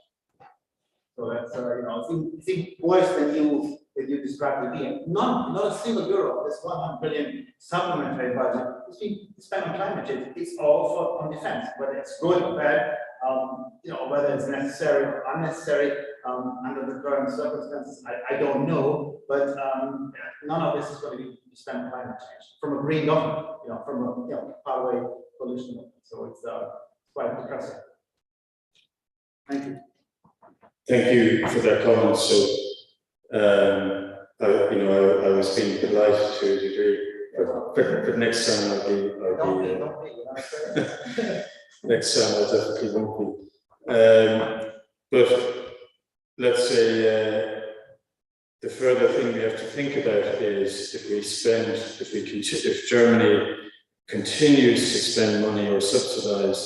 So that's it's even worse than you described it being. Not a single euro of this 100 billion supplementary budget is being spent on climate change. It's all on defense, whether it's good or bad, whether it's necessary or unnecessary under the current circumstances. I don't know, but none of this is going to be spent on climate change from a green government, from a far away pollution. So it's quite depressing. Thank you. Thank you for that comment. So, I was being polite to a degree, but next time I'll be next time I definitely won't be. But let's say the further thing we have to think about is if Germany continues to spend money or subsidize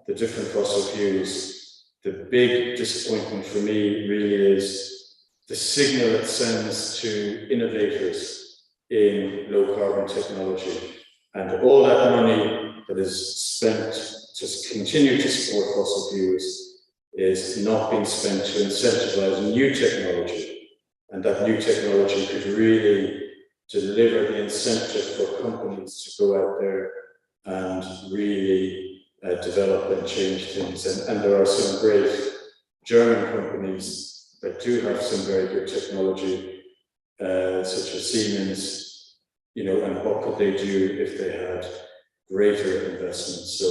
the different fossil fuels. The big disappointment for me really is the signal it sends to innovators in low carbon technology, and all that money that is spent to continue to support fossil fuels is not being spent to incentivize new technology, and that new technology could really deliver the incentive for companies to go out there and really develop and change things. And there are some great German companies that do have some very good technology, such as Siemens, and what could they do if they had greater investments? So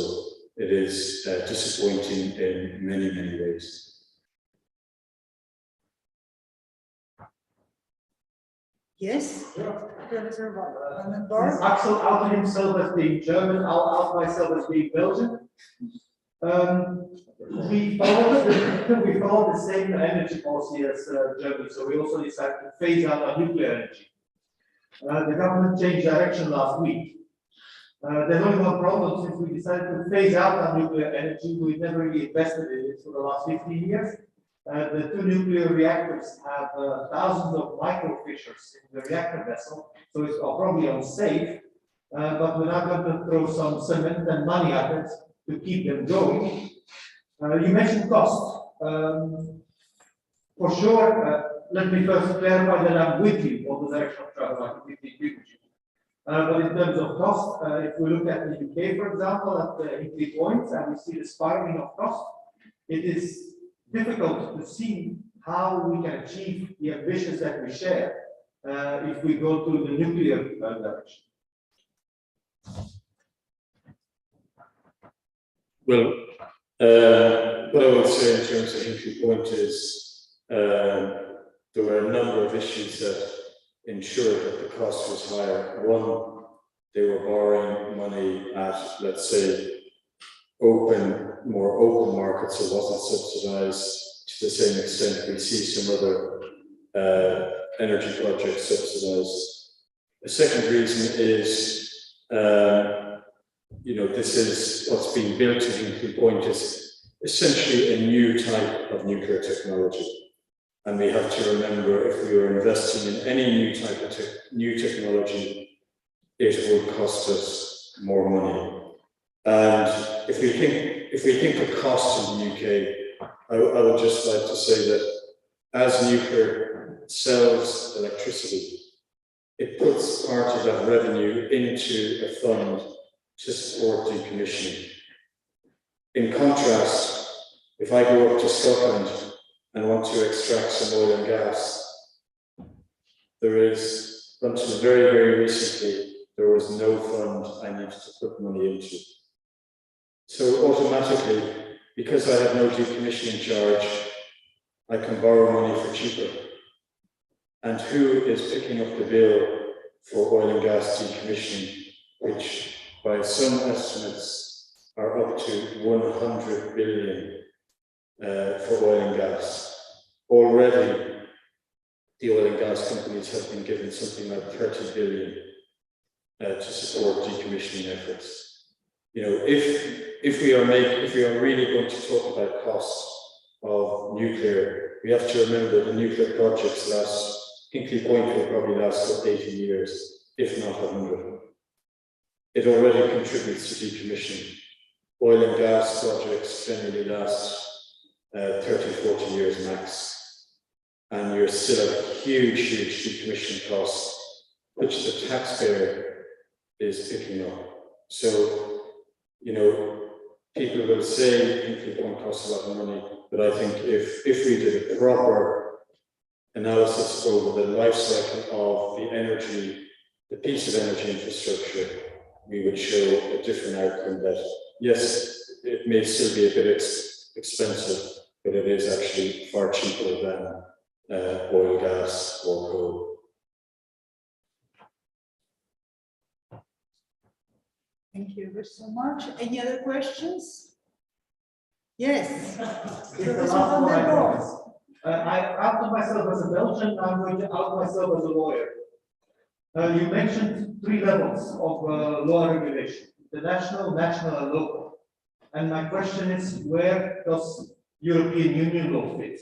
it is disappointing in many, many ways. Yes. Axel outed himself as being German. I'll out myself as being Belgian. We followed the same energy policy as Germany, so we also decided to phase out our nuclear energy. The government changed direction last week. There's only one problem: since we decided to phase out our nuclear energy, we've never really invested in it for the last 15 years. The two nuclear reactors have thousands of micro fissures in the reactor vessel, so it's probably unsafe. But we're not going to throw some cement and money at it to keep them going. You mentioned cost. For sure, let me first clarify that I'm with you on the direction of travel. I completely agree with you. But in terms of cost, if we look at the UK, for example, at the Hinkley Point, and we see the spiraling of cost, it is difficult to see how we can achieve the ambitions that we share if we go to the nuclear direction. Well, what I would say in terms of Hinkley Point is there were a number of issues that ensured that the cost was higher. One, they were borrowing money at, let's say, more open markets. It wasn't subsidized to the same extent we see some other energy projects subsidized. The second reason is, this is what's being built in Hinkley Point is essentially a new type of nuclear technology. And we have to remember, if we were investing in any new type of new technology, it would cost us more money. And if we think of cost in the UK, I would just like to say that as nuclear sells electricity, it puts part of that revenue into a fund to support decommissioning. In contrast, if I go up to Scotland and want to extract some oil and gas, there is, until very, very recently, there was no fund I needed to put money into. So automatically, because I have no decommissioning charge, I can borrow money for cheaper. And who is picking up the bill for oil and gas decommissioning, which by some estimates are up to 100 billion for oil and gas. Already, the oil and gas companies have been given something like 30 billion to support decommissioning efforts. If we are really going to talk about costs of nuclear, we have to remember the nuclear projects Hinkley Point will probably last for 80 years, if not 100. It already contributes to decommissioning. Oil and gas projects generally last 30, 40 years max. And you're still at huge, huge decommissioning costs, which the taxpayer is picking up. So, people will say Hinkley Point costs a lot of money, but I think if we did a proper analysis over the life cycle of the piece of energy infrastructure, we would show a different outcome that, yes, it may still be a bit expensive, but it is actually far cheaper than oil, gas, or coal. Thank you very so much. Any other questions? Yes. I outed myself as a Belgian, I'm going to out myself as a lawyer. You mentioned 3 levels of law regulation, the national, and local. And my question is, where does European Union law fit?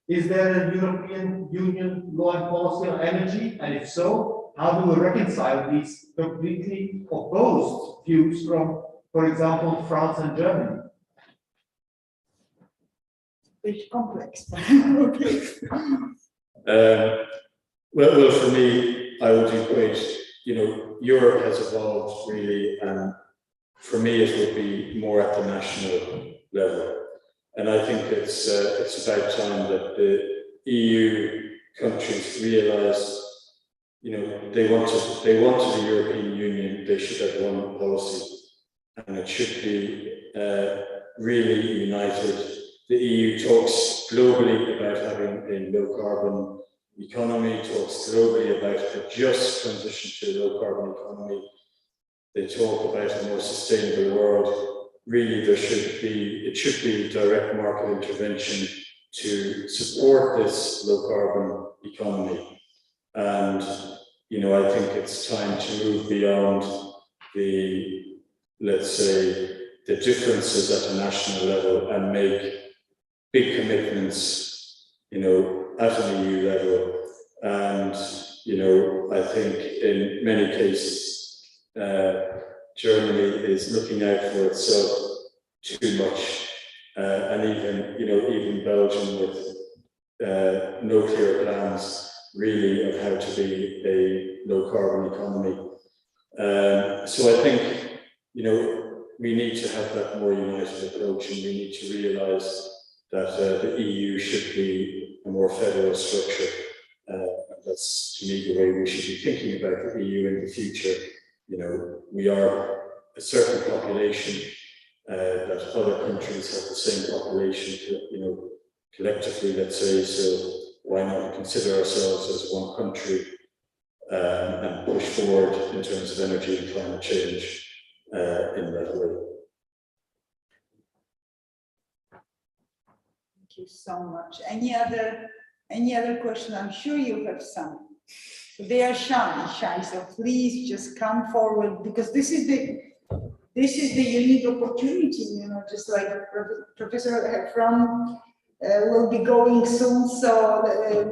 Is there a European Union law and policy on energy? And if so, how do we reconcile these completely opposed views from, for example, France and Germany? Bit complex. Okay. Well, for me, I would equate, Europe has evolved really, and for me, it would be more at the national level. And I think it's about time that the EU countries realise, they wanted the European Union, they should have one policy, and it should be really united. The EU talks globally about having a low carbon economy, talks globally about a just transition to a low carbon economy. They talk about a more sustainable world. Really, it should be direct market intervention to support this low carbon economy. And, I think it's time to move beyond let's say, the differences at a national level and make big commitments you know, at an EU level. And, you know, I think in many cases, Germany is looking out for itself too much. And even, you know, even Belgium with no clear plans really of how to be a low carbon economy. So I think, you know, we need to have that more united approach, and we need to realise that the EU should be a more federal structure. And that's, to me, the way we should be thinking about the EU in the future. You know, we are a certain population that other countries have the same population, you know, collectively, let's say, so why not consider ourselves as one country and push forward in terms of energy and climate change in that way. Thank you so much. Any other question? I'm sure you have some. So they are shy, so please just come forward, because this is the unique opportunity, you know, just like Professor Heffron will be going soon, so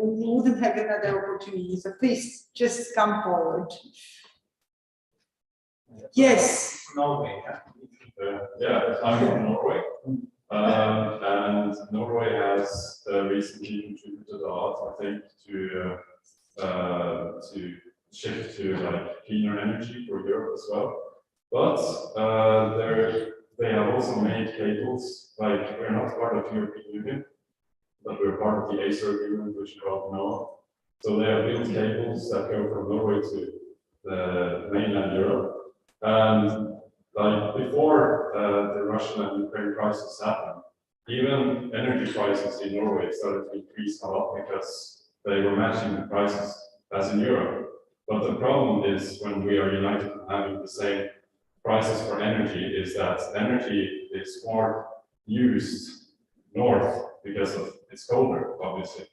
we wouldn't have another opportunity. So please just come forward. Yes. Norway. Yeah, I'm from Norway. And Norway has recently contributed a lot, I think, to shift to like cleaner energy for Europe as well. But they have also made cables, like we're not part of the European Union, but we're part of the ACER agreement, which you all know. So they have built cables that go from Norway to the mainland Europe. And like before the Russian and Ukraine crisis happened, even energy prices in Norway started to increase a lot because they were matching the prices as in Europe. But the problem is when we are united in having the same prices for energy is that energy is more used north because of it's colder, obviously.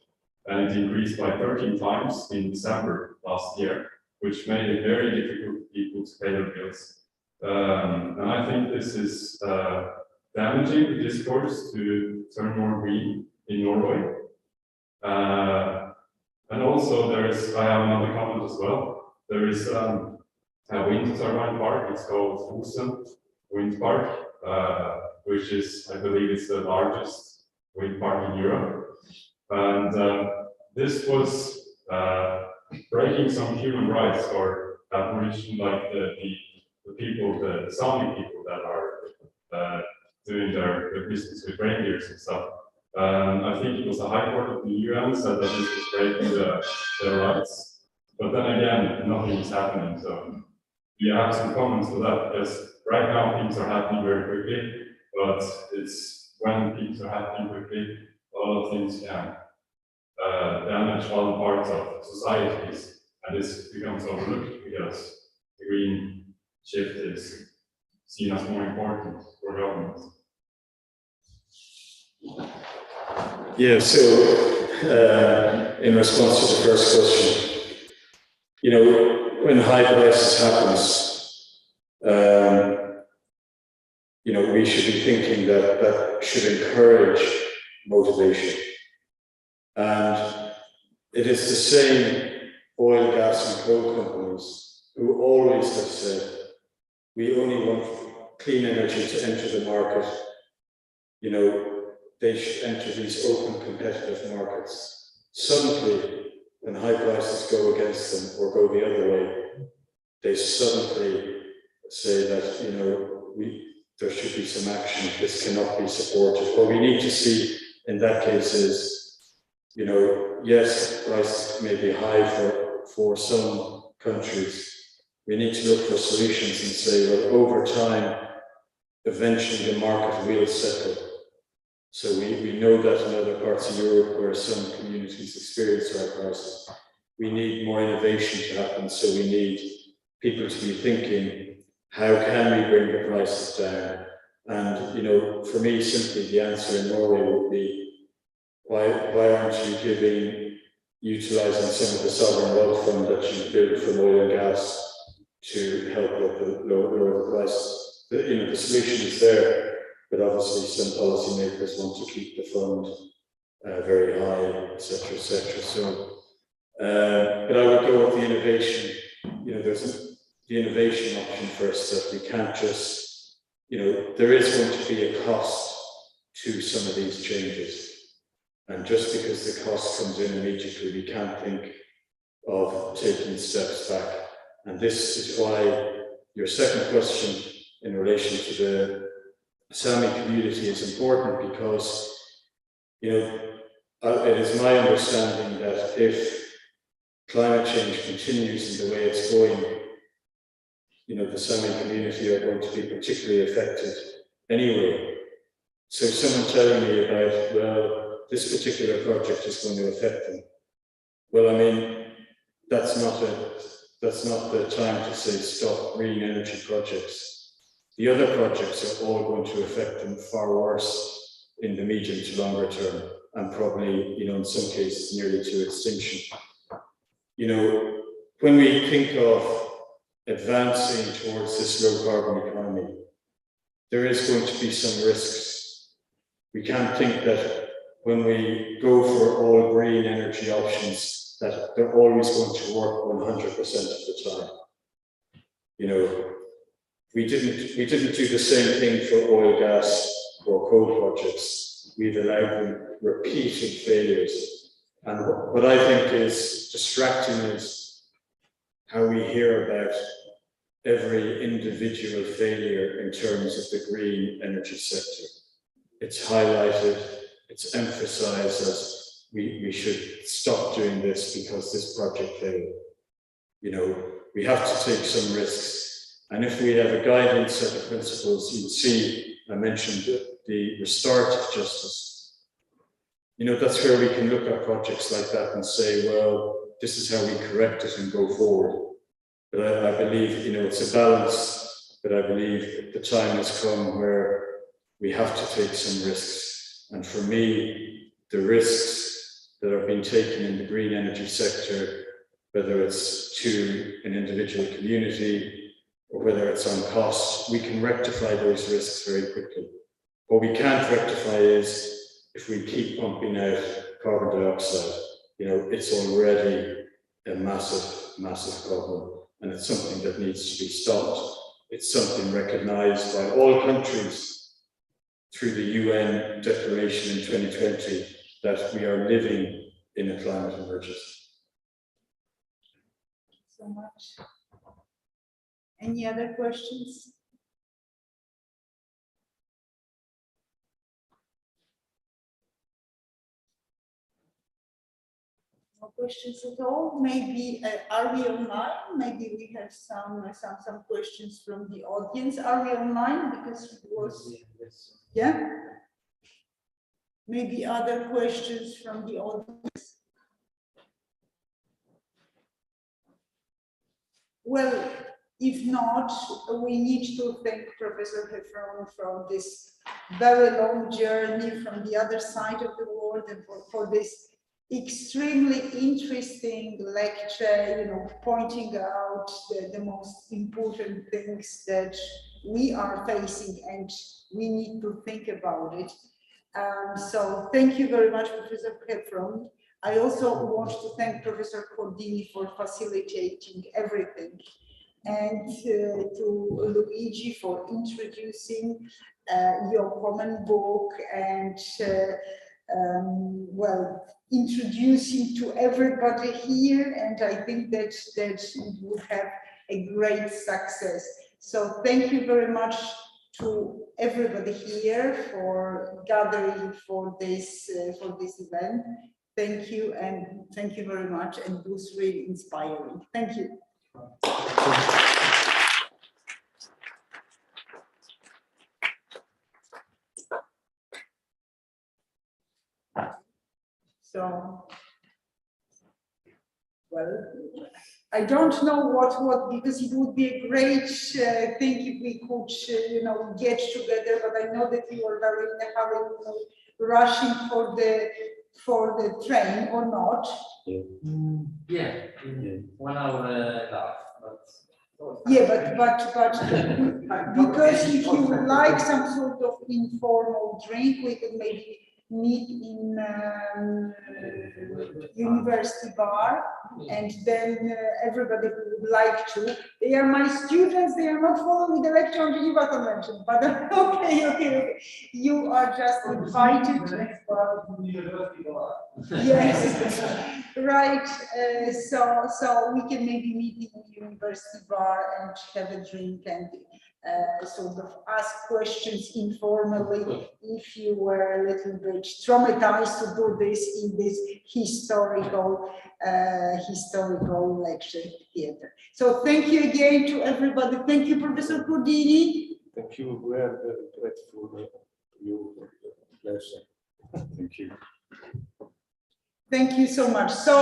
And it increased by 13 times in December last year, which made it very difficult for people to pay their bills. And I think this is damaging the discourse to turn more green in Norway. And also I have another comment as well. There is a wind turbine park, it's called Fosen Wind Park, which is, I believe, it's the largest wind park in Europe. And this was breaking some human rights for Aboriginal, like the people, the Sami people that are doing their business with reindeers and stuff. I think it was the High Court of the UN said that this was breaking their rights. But then again, nothing is happening. So we have some comments to that, because right now things are happening very quickly, but it's when things are happening quickly, a lot of things can damage other parts of societies, and this becomes overlooked because the green shift is seen as more important for governments. Yeah, so in response to the first question, you know, when high prices happens, you know, we should be thinking that should encourage motivation. And it is the same oil, gas and coal companies who always have said, we only want clean energy to enter the market. You know, they should enter these open competitive markets. Suddenly, when high prices go against them or go the other way, they suddenly say that, you know, there should be some action, this cannot be supported. What we need to see in that case is, you know, yes, prices may be high for some countries. We need to look for solutions and say, well, over time, eventually the market will settle. So we know that in other parts of Europe where some communities experience high prices, we need more innovation to happen. So we need people to be thinking, how can we bring the prices down? And, you know, for me, simply the answer in Norway would be, why aren't you utilizing some of the sovereign wealth fund that you build from oil and gas to help with the lower the prices? You know, the solution is there, but obviously some policymakers want to keep the fund very high, etc., etc. So, but I would go with the innovation. You know, there's the innovation option first, that we can't just, you know, there is going to be a cost to some of these changes. And just because the cost comes in immediately, we can't think of taking steps back. And this is why your second question in relation to the Sami community is important, because, you know, it is my understanding that if climate change continues in the way it's going, you know, the Sami community are going to be particularly affected anyway. So someone telling me about, well, this particular project is going to affect them. Well, I mean, that's not the time to say stop green energy projects. The other projects are all going to affect them far worse in the medium to longer term, and probably, you know, in some cases nearly to extinction. You know, when we think of advancing towards this low carbon economy, there is going to be some risks. We can't think that when we go for all green energy options, that they're always going to work 100% of the time. You know, we didn't do the same thing for oil, gas, or coal projects. We've allowed them repeated failures. And what I think is distracting is how we hear about every individual failure in terms of the green energy sector. It's highlighted, it's emphasized as we should stop doing this because this project failed. You know, we have to take some risks. And if we have a guiding set of principles, you'll see, I mentioned the restorative justice. You know, that's where we can look at projects like that and say, well, this is how we correct it and go forward. But I believe, you know, it's a balance, but I believe the time has come where we have to take some risks. And for me, the risks that are being taken in the green energy sector, whether it's to an individual community or whether it's on cost, we can rectify those risks very quickly. What we can't rectify is if we keep pumping out carbon dioxide. You know, it's already a massive, massive problem. And it's something that needs to be stopped. It's something recognized by all countries through the UN declaration in 2020 that we are living in a climate emergency. So much. Any other questions? No questions at all? Maybe, are we online? Maybe we have some questions from the audience. Are we online? Because it was, yeah? Maybe other questions from the audience? Well, if not, we need to thank Professor Heffron for this very long journey from the other side of the world, and for this extremely interesting lecture, you know, pointing out the most important things that we are facing and we need to think about it. So thank you very much, Professor Heffron. I also want to thank Professor Cordini for facilitating everything, and to Luigi for introducing your common book and well, introducing to everybody here, and I think that it would have a great success. So thank you very much to everybody here for gathering for this event. Thank you, and thank you very much, and it was really inspiring. Thank you. So, well, I don't know what because it would be a great thing if we could, you know, get together. But I know that you are very in a hurry, you know, rushing for the train or not. Yeah, 1 hour and a half. Yeah, but because if you would like some sort of informal drink, we could maybe meet in University Bar, and then everybody who would like to. They are my students, they are not following the lecture on Geneva Convention, but okay. You are just invited. Yes, right. So we can maybe meet in the University Bar and have a drink and sort of ask questions informally if you were a little bit traumatized to do this in this historical lecture theater. So thank you again to everybody. Thank you, Professor Cordini. Thank you. We are very grateful to you for the lesson. Thank you. Thank you so much. So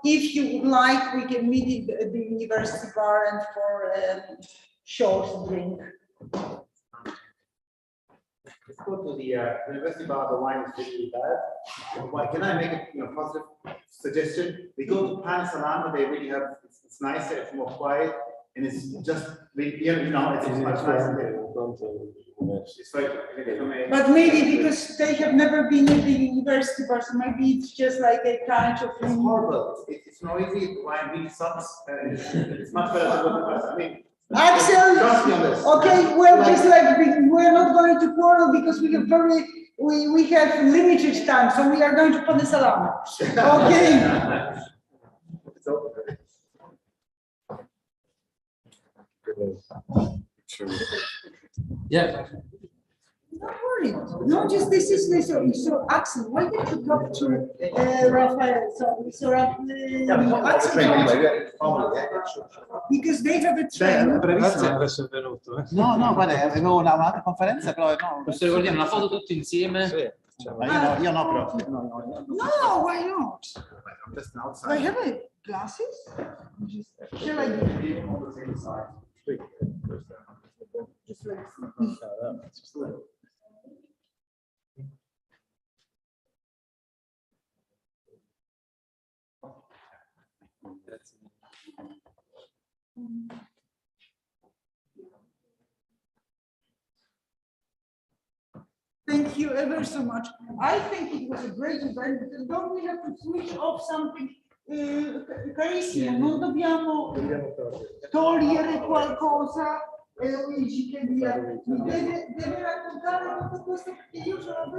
if you would like, we can meet at the University Bar and for a short drink. Let's go to the University Bar. The wine is really bad. Why, can I make a positive suggestion? We go to Pan Salama. They really have. It's nicer. It's more quiet, and it's just it's much nicer. It's very. But maybe because they have never been at the University Bar, so maybe it's just like a kind of. It's horrible. It's noisy. The wine really sucks. It's much better to go to us. I mean. Axel, Trust me on this. okay, well, just like we're not going to quarrel because we have we have limited time, so we are going to Pane Salama. Okay. It's over. Yeah. Don't worry. No, just this is this. So Axel, why did you talk to Raphael? So because they have a train. No, guarda, avevo un'altra conferenza, però no. Professore Cordini, una foto tutti insieme? Io no, però. No, why not? I'm just I outside. have a glasses. Shall I give you? Just like thank you ever so much. I think it was a great event, because don't we have to switch off something? Carissimo, non dobbiamo togliere qualcosa. Luigi che mi deve raccontare tutto questo, perché io sono